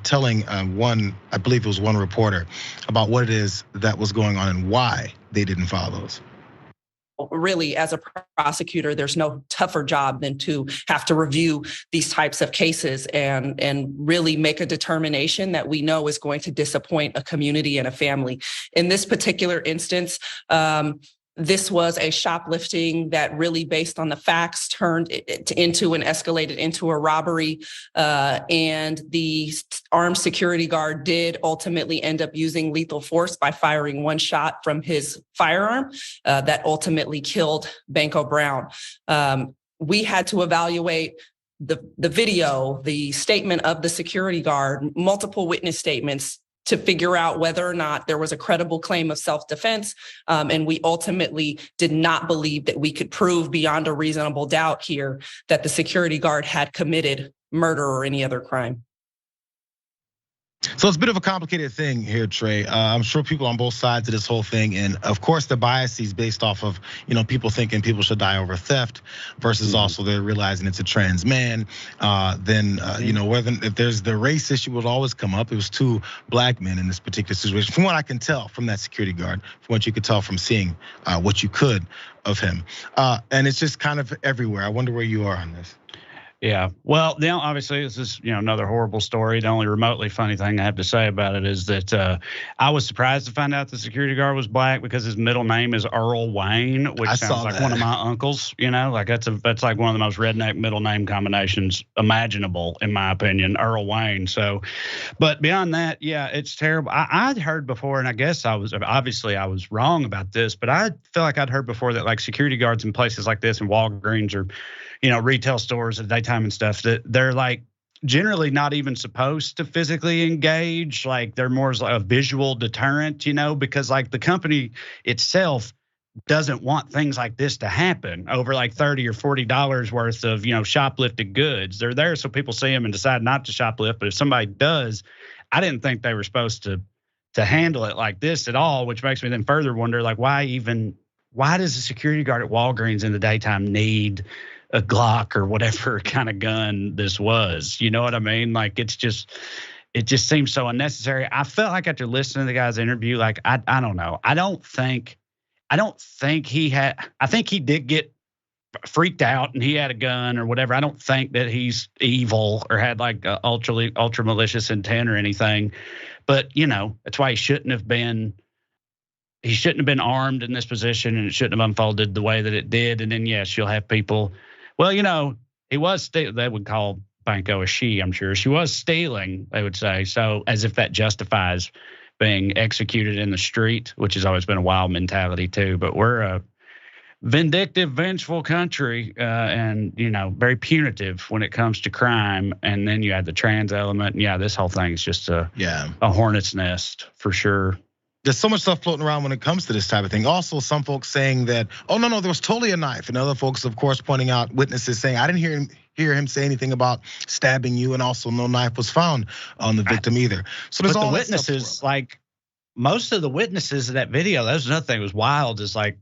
telling one, I believe it was one reporter, about what it is that was going on and why they didn't file those. Really, as a prosecutor, there's no tougher job than to have to review these types of cases and really make a determination that we know is going to disappoint a community and a family. In this particular instance, this was a shoplifting that really, based on the facts, turned into and escalated into a robbery. And the armed security guard did ultimately end up using lethal force by firing one shot from his firearm that ultimately killed Banco Brown. We had to evaluate the video, the statement of the security guard, multiple witness statements, to figure out whether or not there was a credible claim of self-defense. And we ultimately did not believe that we could prove beyond a reasonable doubt here that the security guard had committed murder or any other crime. So it's a bit of a complicated thing here, Trae. I'm sure people on both sides of this whole thing, and of course the biases based off of people thinking people should die over theft, versus also they're realizing it's a trans man. Then whether if there's the race issue will always come up. It was two black men in this particular situation, from what I can tell from that security guard, from what you could tell from seeing what you could of him, and it's just kind of everywhere. I wonder where you are on this. Yeah, well, now obviously this is another horrible story. The only remotely funny thing I have to say about it is that I was surprised to find out the security guard was black because his middle name is Earl Wayne, which sounds like one of my uncles. Like that's like one of the most redneck middle name combinations imaginable, in my opinion, Earl Wayne. So, but beyond that, yeah, it's terrible. I'd heard before, and I guess I was wrong about this, but I feel like I'd heard before that like security guards in places like this, in Walgreens or retail stores at daytime and stuff, that they're like generally not even supposed to physically engage. Like they're more as like a visual deterrent, because like the company itself doesn't want things like this to happen over like $30 or $40 worth of, shoplifted goods. They're there so people see them and decide not to shoplift. But if somebody does, I didn't think they were supposed to handle it like this at all, which makes me then further wonder, like, why does the security guard at Walgreens in the daytime need a Glock or whatever kind of gun this was? You know what I mean? Like it just seems so unnecessary. I felt like after listening to the guy's interview, like I don't know. I think he did get freaked out and he had a gun or whatever. I don't think that he's evil or had like a ultra malicious intent or anything. But that's why he shouldn't have been armed in this position, and it shouldn't have unfolded the way that it did. And then yes, you'll have people. Well, he was they would call Banco a she, I'm sure. She was stealing, they would say. So as if that justifies being executed in the street, which has always been a wild mentality too. But we're a vindictive, vengeful country, and very punitive when it comes to crime. And then you add the trans element. And yeah, this whole thing is just a hornet's nest for sure. There's so much stuff floating around when it comes to this type of thing. Also, some folks saying that, oh, no, there was totally a knife. And other folks, of course, pointing out witnesses saying, I didn't hear him say anything about stabbing you. And also no knife was found on the victim either. So there's all the witnesses, like most of the witnesses in that video, that was another thing that was wild, is like,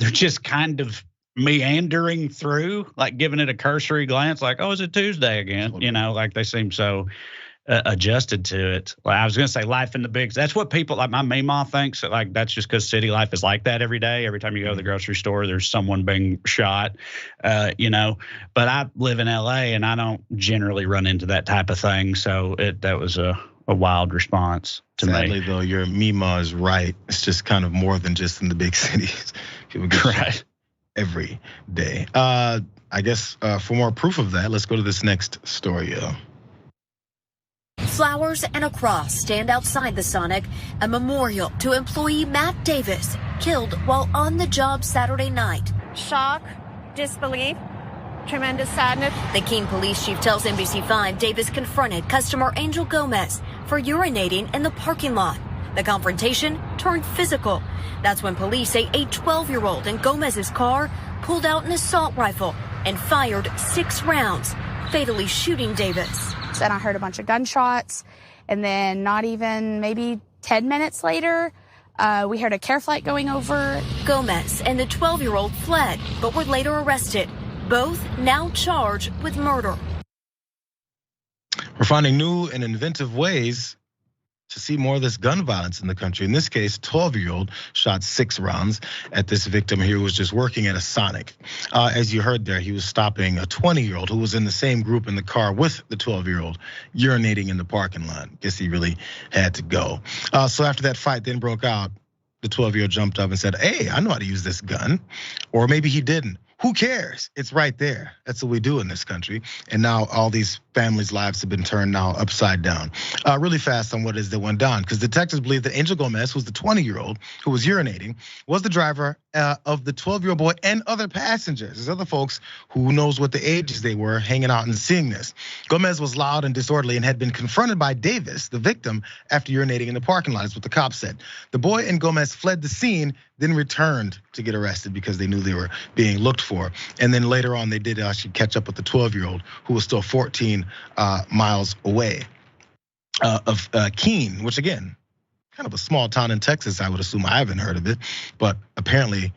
they're just kind of meandering through, like giving it a cursory glance, like, oh, is it Tuesday again? Like they seem so adjusted to it. Like I was gonna say, life in the big. That's what people like. My Meemaw thinks that like that's just because city life is like that every day. Every time you go to the grocery store, there's someone being shot. But I live in LA and I don't generally run into that type of thing. So that was a wild response to me. Sadly, though, your Meemaw is right. It's just kind of more than just in the big cities. People get shot every day. I guess for more proof of that, let's go to this next story. Flowers and a cross stand outside the Sonic, a memorial to employee Matt Davis, killed while on the job Saturday night. Shock, disbelief, tremendous sadness. The Keene police chief tells NBC5 Davis confronted customer Angel Gomez for urinating in the parking lot. The confrontation turned physical. That's when police say a 12-year-old in Gomez's car pulled out an assault rifle and fired 6 rounds, fatally shooting Davis. And I heard a bunch of gunshots, and then not even maybe 10 minutes later, we heard a care flight going over. Gomez and the 12-year-old fled, but were later arrested. Both now charged with murder. We're finding new and inventive ways to see more of this gun violence in the country. In this case, 12-year-old shot 6 rounds at this victim here who was just working at a Sonic. As you heard there, he was stopping a 20-year-old who was in the same group in the car with the 12-year-old urinating in the parking lot. Guess he really had to go. So after that fight then broke out, the 12-year-old jumped up and said, "Hey, I know how to use this gun." Or maybe he didn't. Who cares? It's right there. That's what we do in this country. And now all these families' lives have been turned now upside down. Really fast on what it is that went down, because detectives believe that Angel Gomez, who's the 20-year-old who was urinating, was the driver of the 12-year-old boy and other passengers. There's other folks who knows what the ages they were hanging out and seeing this. Gomez was loud and disorderly and had been confronted by Davis, the victim, after urinating in the parking lot, is what the cops said. The boy and Gomez fled the scene, then returned to get arrested because they knew they were being looked for. And then later on, they did actually catch up with the 12-year-old who was still 14 miles away of Keene, which again, kind of a small town in Texas, I would assume. I haven't heard of it, but apparently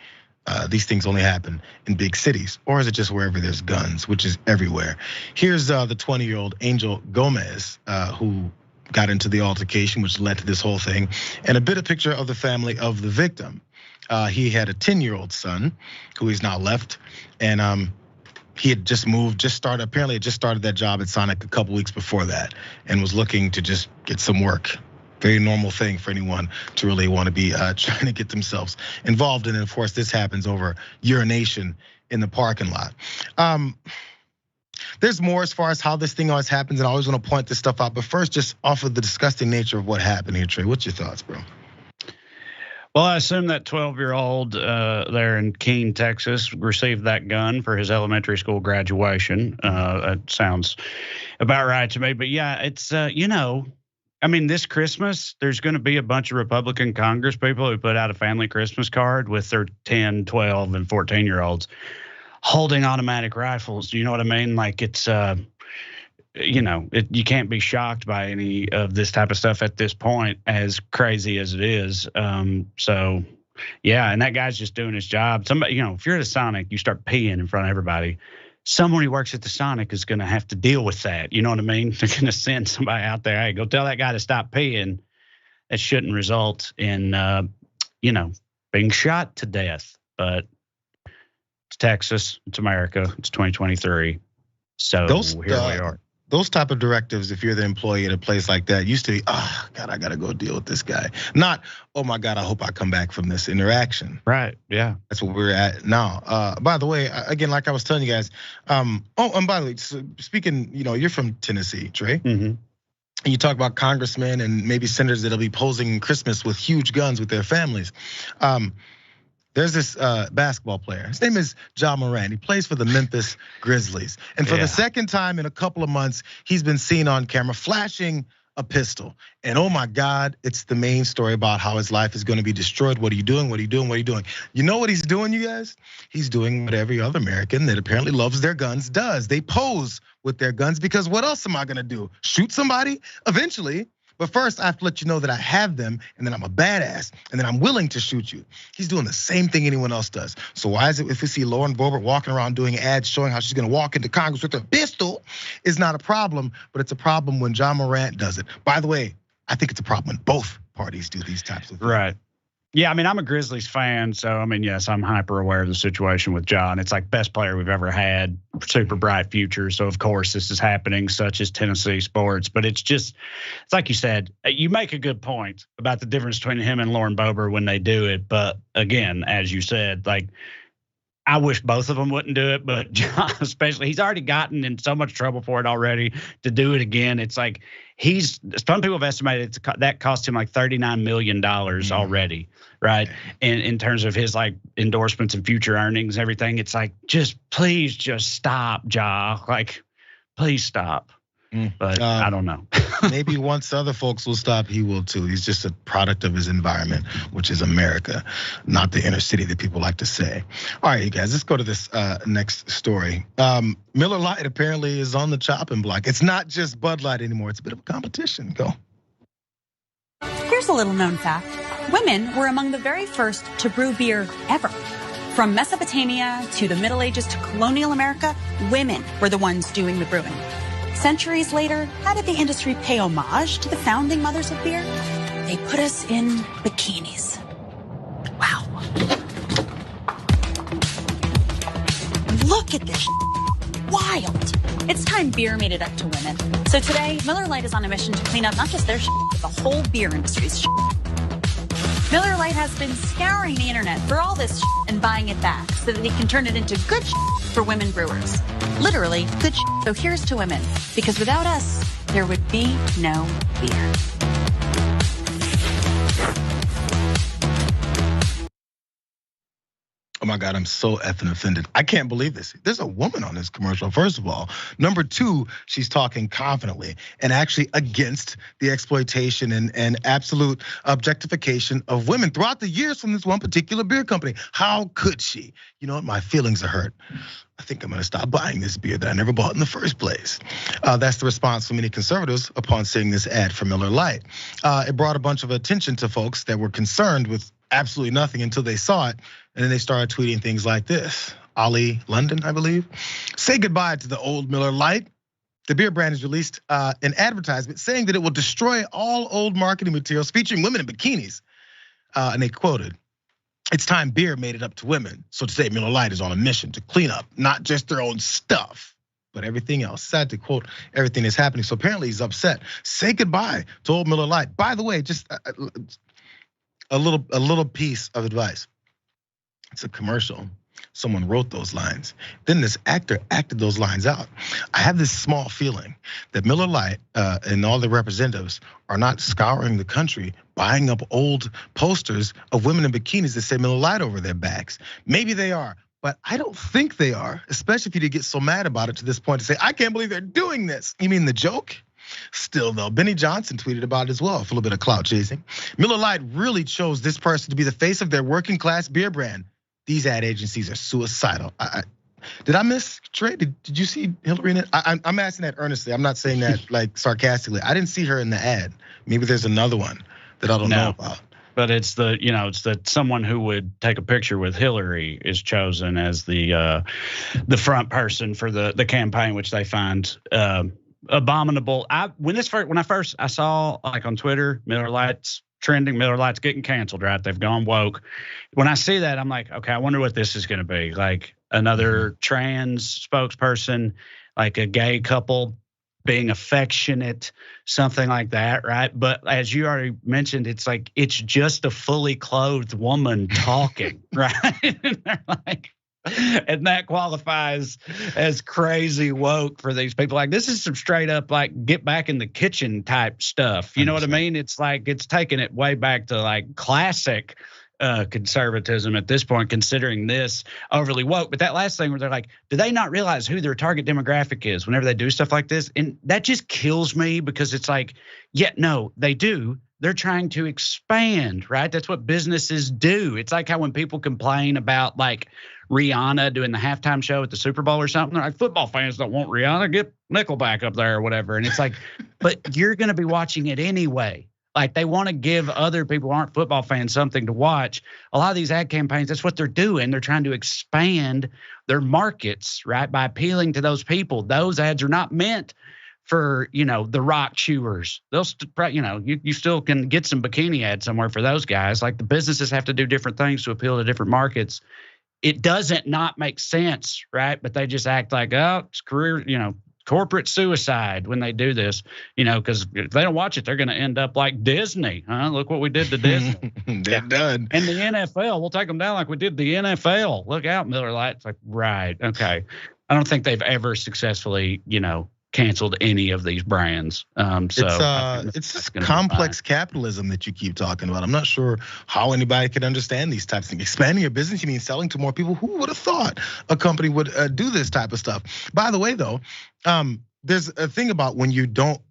these things only happen in big cities, or is it just wherever there's guns, which is everywhere? Here's the 20-year-old Angel Gomez who got into the altercation, which led to this whole thing, and a bit of picture of the family of the victim. He had a 10-year-old son who he's now left, and he had just moved, apparently had just started that job at Sonic a couple weeks before that, and was looking to just get some work. Very normal thing for anyone to really want to be trying to get themselves involved in. And of course, this happens over urination in the parking lot. There's more as far as how this thing always happens, and I always want to point this stuff out. But first, just off of the disgusting nature of what happened here, Trae, what's your thoughts, bro? Well, I assume that 12-year-old there in Keene, Texas, received that gun for his elementary school graduation. That sounds about right to me. But yeah, it's I mean, this Christmas, there's going to be a bunch of Republican Congress people who put out a family Christmas card with their 10, 12, and 14-year-olds holding automatic rifles. Do you know what I mean? Like it's you can't be shocked by any of this type of stuff at this point, as crazy as it is. So yeah, and that guy's just doing his job. Somebody, if you're at a Sonic, you start peeing in front of everybody. Someone who works at the Sonic is going to have to deal with that. You know what I mean? They're going to send somebody out there. Hey, go tell that guy to stop peeing. That shouldn't result in, being shot to death. But it's Texas, it's America, it's 2023. So here we are. Those type of directives, if you're the employee at a place like that, used to be, oh God, I gotta go deal with this guy. Not, oh my God, I hope I come back from this interaction. Right, yeah. That's what we're at now. By the way, again, like I was telling you guys, and by the way, so speaking, you're from Tennessee, Trae. Mm-hmm. And you talk about congressmen and maybe senators that'll be posing Christmas with huge guns with their families. There's this basketball player. His name is Ja Morant. He plays for the Memphis Grizzlies. And for the second time in a couple of months, he's been seen on camera flashing a pistol. And oh my God, it's the main story about how his life is going to be destroyed. What are you doing? What are you doing? What are you doing? You know what he's doing, you guys? He's doing what every other American that apparently loves their guns does. They pose with their guns because what else am I going to do? Shoot somebody? Eventually. But first, I have to let you know that I have them, and then I'm a badass, and then I'm willing to shoot you. He's doing the same thing anyone else does. So why is it if we see Lauren Boebert walking around doing ads showing how she's gonna walk into Congress with a pistol is not a problem, but it's a problem when John Morant does it. By the way, I think it's a problem when both parties do these types of things. Right. Yeah, I mean, I'm a Grizzlies fan, so I mean, yes, I'm hyper aware of the situation with John. It's like best player we've ever had, super bright future. So of course this is happening, such as Tennessee sports. But it's like you said, you make a good point about the difference between him and Lauren Boebert when they do it. But again, as you said, like, I wish both of them wouldn't do it, but John especially, he's already gotten in so much trouble for it already. To do it again, it's like some people have estimated that cost him like $39 million already, right? And in terms of his like endorsements and future earnings and everything, it's like, please just stop, Ja. Like, please stop. But I don't know. Maybe once other folks will stop, he will too. He's just a product of his environment, which is America, not the inner city that people like to say. All right, you guys, let's go to this next story. Miller Lite apparently is on the chopping block. It's not just Bud Light anymore. It's a bit of a competition. Go. Here's a little known fact. Women were among the very first to brew beer ever. From Mesopotamia to the Middle Ages to colonial America, women were the ones doing the brewing. Centuries later, how did the industry pay homage to the founding mothers of beer? They put us in bikinis. Wow. Look at this. Wild. It's time beer made it up to women. So today, Miller Lite is on a mission to clean up not just their but the whole beer industry's Miller Lite has been scouring the internet for all this and buying it back so that they can turn it into good for women brewers. Literally, good So here's to women, because without us, there would be no beer. Oh my God, I'm so effing offended. I can't believe this. There's a woman on this commercial, first of all. Number two, she's talking confidently and actually against the exploitation and absolute objectification of women throughout the years from this one particular beer company. How could she? You know what, my feelings are hurt. I think I'm gonna stop buying this beer that I never bought in the first place. That's the response from many conservatives upon seeing this ad for Miller Lite. It brought a bunch of attention to folks that were concerned with absolutely nothing until they saw it. And then they started tweeting things like this. Ollie London, I believe. Say goodbye to the old Miller Lite. The beer brand has released an advertisement saying that it will destroy all old marketing materials featuring women in bikinis. And they quoted, "It's time beer made it up to women. So today Miller Lite is on a mission to clean up not just their own stuff, but everything else." Sad to quote everything that's happening. So apparently he's upset. Say goodbye to old Miller Lite. By the way, just a little piece of advice. It's a commercial. Someone wrote those lines. Then this actor acted those lines out. I have this small feeling that Miller Lite and all the representatives are not scouring the country, buying up old posters of women in bikinis that say Miller Lite over their backs. Maybe they are, but I don't think they are, especially if you get so mad about it to this point to say, I can't believe they're doing this. You mean the joke? Still though, Benny Johnson tweeted about it as well for a little bit of clout chasing. Miller Lite really chose this person to be the face of their working class beer brand. These ad agencies are suicidal. Did I miss Trae? Did you see Hillary in it? I'm asking that earnestly. I'm not saying that like sarcastically. I didn't see her in the ad. Maybe there's another one that I don't know about. But it's that someone who would take a picture with Hillary is chosen as the front person for the campaign, which they find abominable. When I first saw like on Twitter, Miller Lite's trending, Miller Lite's getting canceled, right? They've gone woke. When I see that, I'm like, okay, I wonder what this is gonna be. Like another trans spokesperson, like a gay couple being affectionate, something like that, right? But as you already mentioned, it's like, it's just a fully clothed woman talking, right? And they're like, and that qualifies as crazy woke for these people. Like this is some straight up like get back in the kitchen type stuff. You know what I mean? It's like it's taking it way back to like classic conservatism at this point, considering this overly woke. But that last thing where they're like, do they not realize who their target demographic is whenever they do stuff like this? And that just kills me because it's like, yeah, no, they do. they're trying to expand, right? That's what businesses do. It's like how when people complain about like Rihanna doing the halftime show at the Super Bowl or something, they're like, football fans don't want Rihanna, get Nickelback up there or whatever. And it's like, but you're going to be watching it anyway. Like they want to give other people who aren't football fans something to watch. A lot of these ad campaigns, that's what they're doing. They're trying to expand their markets, right? By appealing to those people. Those ads are not meant for, the rock chewers. They'll, you still can get some bikini ads somewhere for those guys. Like the businesses have to do different things to appeal to different markets. It doesn't not make sense, right? But they just act like, oh, it's career, corporate suicide when they do this, because if they don't watch it, they're going to end up like Disney. Look what we did to Disney. They're done. And the NFL, we'll take them down like we did the NFL. Look out, Miller Lite. It's like, right, okay. I don't think they've ever successfully, canceled any of these brands. It's this complex capitalism that you keep talking about. I'm not sure how anybody could understand these types of things. Expanding your business, you mean selling to more people? Who would have thought a company would do this type of stuff? By the way, though, there's a thing about when you're not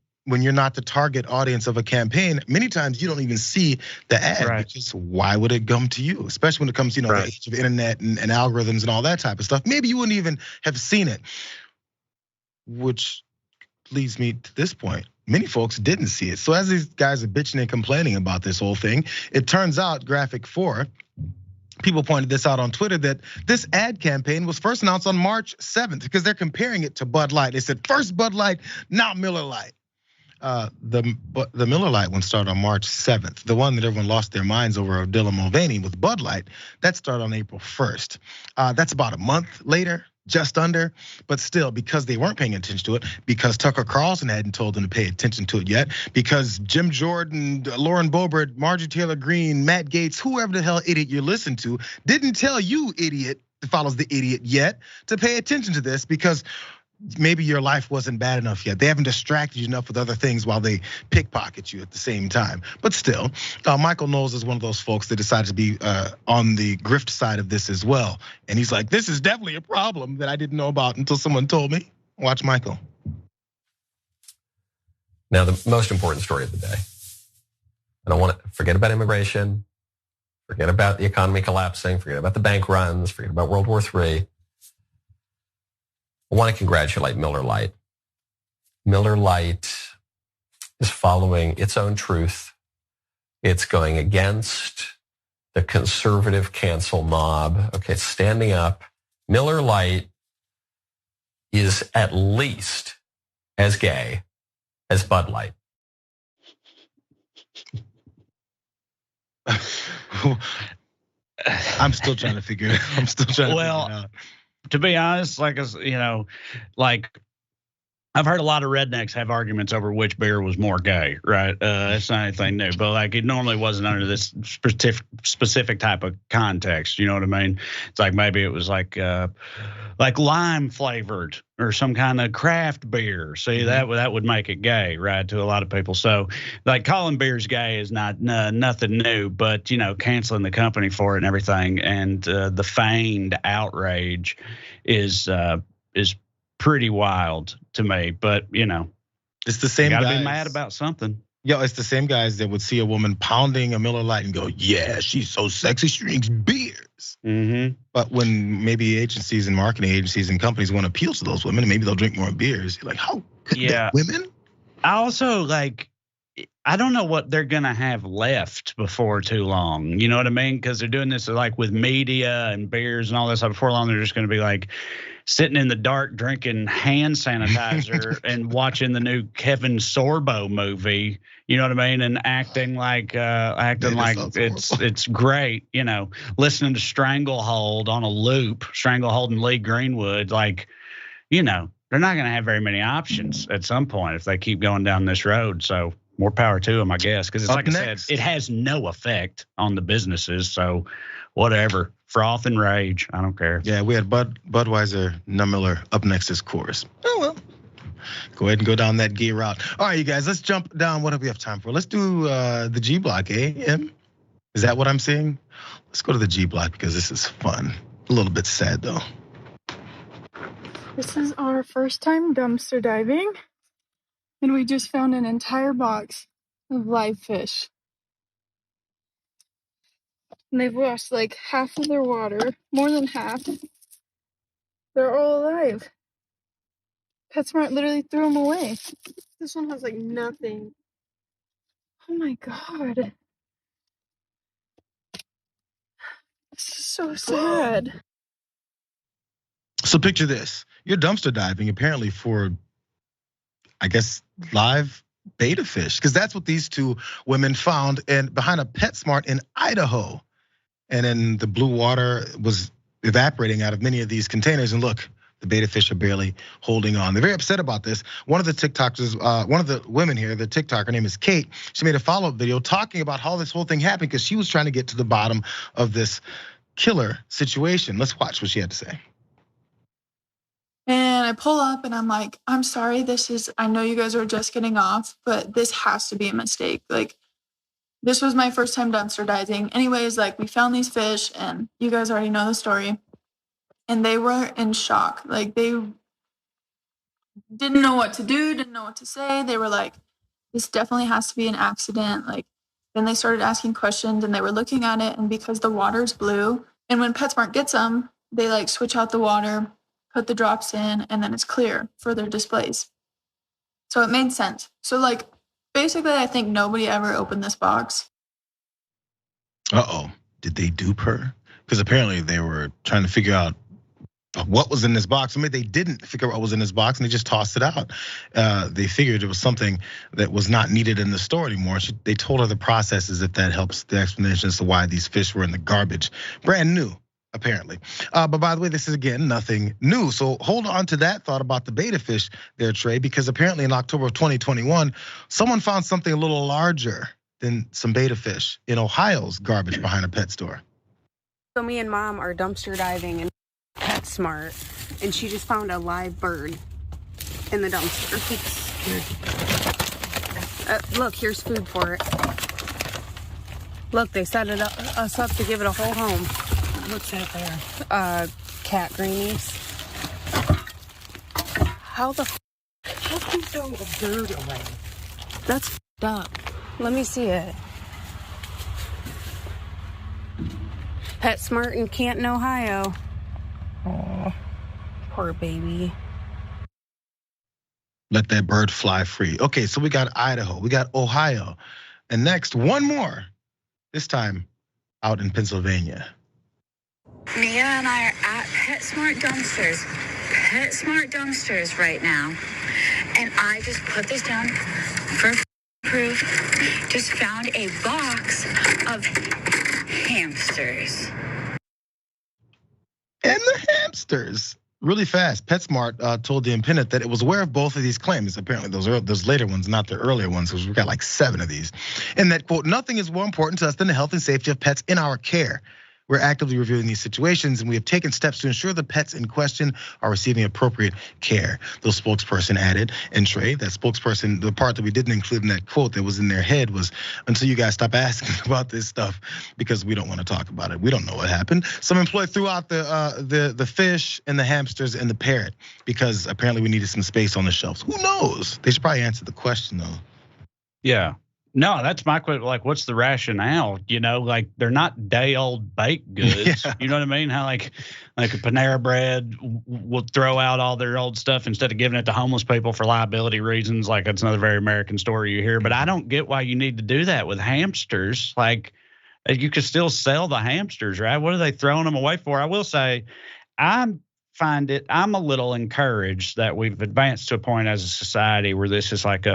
the target audience of a campaign, many times you don't even see the ad, right? Because why would it come to you? Especially when it comes to, the age of internet and algorithms and all that type of stuff. Maybe you wouldn't even have seen it, which leads me to this point. Many folks didn't see it. So as these guys are bitching and complaining about this whole thing, it turns out, graphic 4, people pointed this out on Twitter, that this ad campaign was first announced on March 7th because they're comparing it to Bud Light. They said first Bud Light, now Miller Lite. The Miller Lite one started on March 7th. The one that everyone lost their minds over, Dylan Mulvaney with Bud Light, that started on April 1st. That's about a month later. Just under, but still, because they weren't paying attention to it, because Tucker Carlson hadn't told them to pay attention to it yet, because Jim Jordan, Lauren Boebert, Marjorie Taylor Greene, Matt Gaetz, whoever the hell idiot you listen to, didn't tell you, idiot, that follows the idiot yet, to pay attention to this, because maybe your life wasn't bad enough yet. They haven't distracted you enough with other things while they pickpocket you at the same time. But still, Michael Knowles is one of those folks that decided to be on the grift side of this as well. And he's like, this is definitely a problem that I didn't know about until someone told me. Watch Michael. Now, the most important story of the day. I don't want to forget about immigration, forget about the economy collapsing, forget about the bank runs, forget about World War III. I want to congratulate Miller Lite. Miller Lite is following its own truth. It's going against the conservative cancel mob. Okay, it's standing up. Miller Lite is at least as gay as Bud Light. I'm still trying to figure it out. Figure it out. To be honest, like I've heard a lot of rednecks have arguments over which beer was more gay, right? It's not anything new, but like it normally wasn't under this specific type of context. You know what I mean? It's like maybe it was like lime flavored or some kind of craft beer. See, that would make it gay, right, to a lot of people. So like calling beers gay is not nothing new, but canceling the company for it and everything, and the feigned outrage is pretty wild to me. But it's the same. Gotta be mad about something. Yo, it's the same guys that would see a woman pounding a Miller Lite and go, yeah, she's so sexy, she drinks beers. Mm-hmm. But when maybe agencies and marketing agencies and companies want to appeal to those women, and maybe they'll drink more beers. You're like, how could that women? I also I don't know what they're gonna have left before too long. You know what I mean? Because they're doing this like with media and beers and all this. Before long, they're just gonna be like sitting in the dark drinking hand sanitizer and watching the new Kevin Sorbo movie. You know what I mean? And acting like it's great. Listening to Stranglehold on a loop, Stranglehold and Lee Greenwood. Like, they're not gonna have very many options at some point if they keep going down this road. So more power to them, I guess, because it's like I said, it has no effect on the businesses. So whatever, froth and rage, I don't care. Yeah, we had Budweiser, Miller up next is Coors. Oh well, go ahead and go down that gay route. All right, you guys, let's jump down. What do we have time for? Let's do the G Block, Em? Is that what I'm seeing? Let's go to the G Block because this is fun. A little bit sad though. This is our first time dumpster diving. And we just found an entire box of live fish. And they've lost like half of their water, more than half. They're all alive. Petsmart literally threw them away. This one has like nothing. Oh my God. This is so sad. So picture this. You're dumpster diving apparently for, I guess, live betta fish, because that's what these two women found behind a Petsmart in Idaho. And then the blue water was evaporating out of many of these containers. And look, the betta fish are barely holding on. They're very upset about this. One of the TikTokers, one of the women here, the TikToker, her name is Kate. She made a follow-up video talking about how this whole thing happened because she was trying to get to the bottom of this killer situation. Let's watch what she had to say. And I pull up and I'm like, I'm sorry, I know you guys are just getting off, but this has to be a mistake. Like, this was my first time dumpster diving. Anyways, like, we found these fish and you guys already know the story. And they were in shock. Like, they didn't know what to do, didn't know what to say. They were like, this definitely has to be an accident. Like, then they started asking questions and they were looking at it. And because the water's blue, and when PetSmart gets them, they like switch out the water, put the drops in, and then it's clear for their displays. So it made sense. So like, basically, I think nobody ever opened this box. Did they dupe her? Because apparently they were trying to figure out what was in this box. I mean, they didn't figure out what was in this box and they just tossed it out. They figured it was something that was not needed in the store anymore. They told her the processes, if that helps the explanation as to why these fish were in the garbage. Brand new, apparently. But by the way, this is again, nothing new. So hold on to that thought about the betta fish there, Trae, because apparently in October of 2021, someone found something a little larger than some betta fish in Ohio's garbage behind a pet store. So me and Mom are dumpster diving in PetSmart, and she just found a live bird in the dumpster. Look, here's food for it. Look, they set us up to give it a whole home. What's that there? Cat greenies. How can you throw a bird away? That's f***ed up. Let me see it. PetSmart in Canton, Ohio. Oh, poor baby. Let that bird fly free. Okay, so we got Idaho, we got Ohio. And next, one more, this time out in Pennsylvania. Nia and I are at PetSmart dumpsters right now. And I just put this down for proof. Just found a box of hamsters. And the hamsters. Really fast, PetSmart told the Independent that it was aware of both of these claims. Apparently those later ones, not the earlier ones, because we've got like 7 of these. And that, quote, nothing is more important to us than the health and safety of pets in our care. We're actively reviewing these situations and we have taken steps to ensure the pets in question are receiving appropriate care. The spokesperson added, and Trae, that spokesperson, the part that we didn't include in that quote that was in their head was, until you guys stop asking about this stuff because we don't want to talk about it. We don't know what happened. Some employee threw out the fish and the hamsters and the parrot because apparently we needed some space on the shelves. Who knows? They should probably answer the question though. Yeah. No, that's my question. Like, what's the rationale? You know, like they're not day-old baked goods. Yeah. You know what I mean? How like a Panera Bread will throw out all their old stuff instead of giving it to homeless people for liability reasons. Like it's another very American story you hear. But I don't get why you need to do that with hamsters. Like you could still sell the hamsters, right? What are they throwing them away for? I will say, I'm a little encouraged that we've advanced to a point as a society where this is like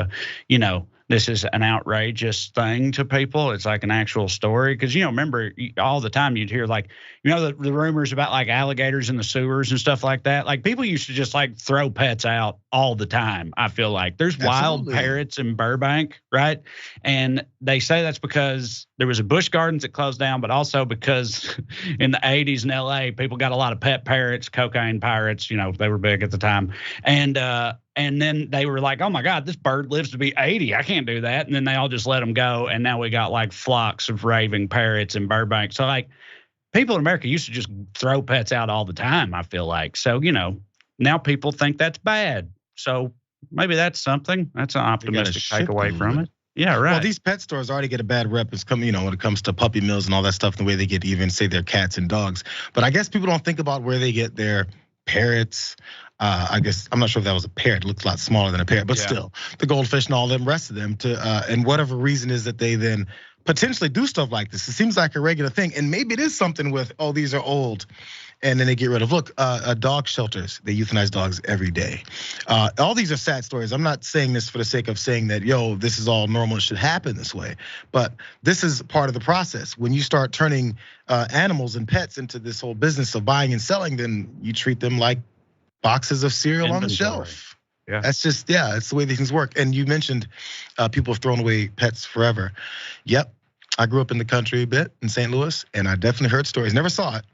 this is an outrageous thing to people. It's like an actual story. Because, remember all the time you'd hear like, the rumors about like alligators in the sewers and stuff like that. Like people used to just like throw pets out all the time. I feel like there's wild parrots in Burbank, right? And they say that's because there was a Busch Gardens that closed down, but also because in the 80s in LA, people got a lot of pet parrots, cocaine pirates, they were big at the time. And then they were like, oh my God, this bird lives to be 80. I can't do that. And then they all just let them go. And now we got like flocks of raving parrots in Burbank. So like people in America used to just throw pets out all the time, I feel like. So, now people think that's bad. So maybe that's something. That's an optimistic takeaway from it. Yeah, right. Well, these pet stores already get a bad rep. It's coming, when it comes to puppy mills and all that stuff, the way they get even say their cats and dogs. But I guess people don't think about where they get their parrots. I guess I'm not sure if that was a parrot. It looks a lot smaller than a parrot, but still, the goldfish and all them rest of them and whatever reason is that they then potentially do stuff like this. It seems like a regular thing, and maybe it is something with these are old. And then they get rid of. Look, dog shelters, they euthanize dogs every day. All these are sad stories. I'm not saying this for the sake of saying that, this is all normal, it should happen this way. But this is part of the process. When you start turning animals and pets into this whole business of buying and selling, then you treat them like boxes of cereal on the shelf. Yeah. That's just, it's the way these things work. And you mentioned people have thrown away pets forever. Yep, I grew up in the country a bit in St. Louis, and I definitely heard stories, never saw it,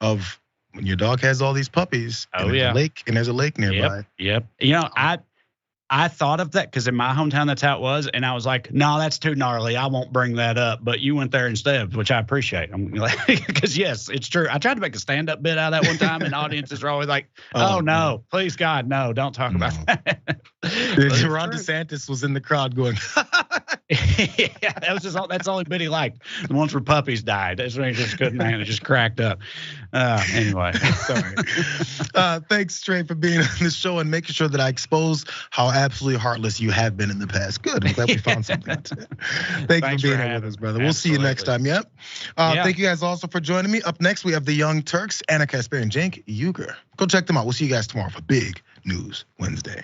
of when your dog has all these puppies, and there's a lake nearby. Yep. I thought of that because in my hometown, that's how it was. And I was like, no, that's too gnarly. I won't bring that up. But you went there instead, which I appreciate. I'm like, because yes, it's true. I tried to make a stand-up bit out of that one time, and audiences were always like, oh no, please God, no, don't talk about that. Ron DeSantis was in the crowd going, yeah, that's the only bit he liked. The ones where puppies died. That's when he just couldn't handle it, just cracked up. Anyway, sorry. Thanks, Trae, for being on the show and making sure that I expose how absolutely heartless you have been in the past. Good. I'm glad we found something today. Thanks for being here with us, brother. We'll see you next time. Yep. Thank you guys also for joining me. Up next, we have the Young Turks, Anna Kasparian, Cenk Uygur. Go check them out. We'll see you guys tomorrow for Big News Wednesday.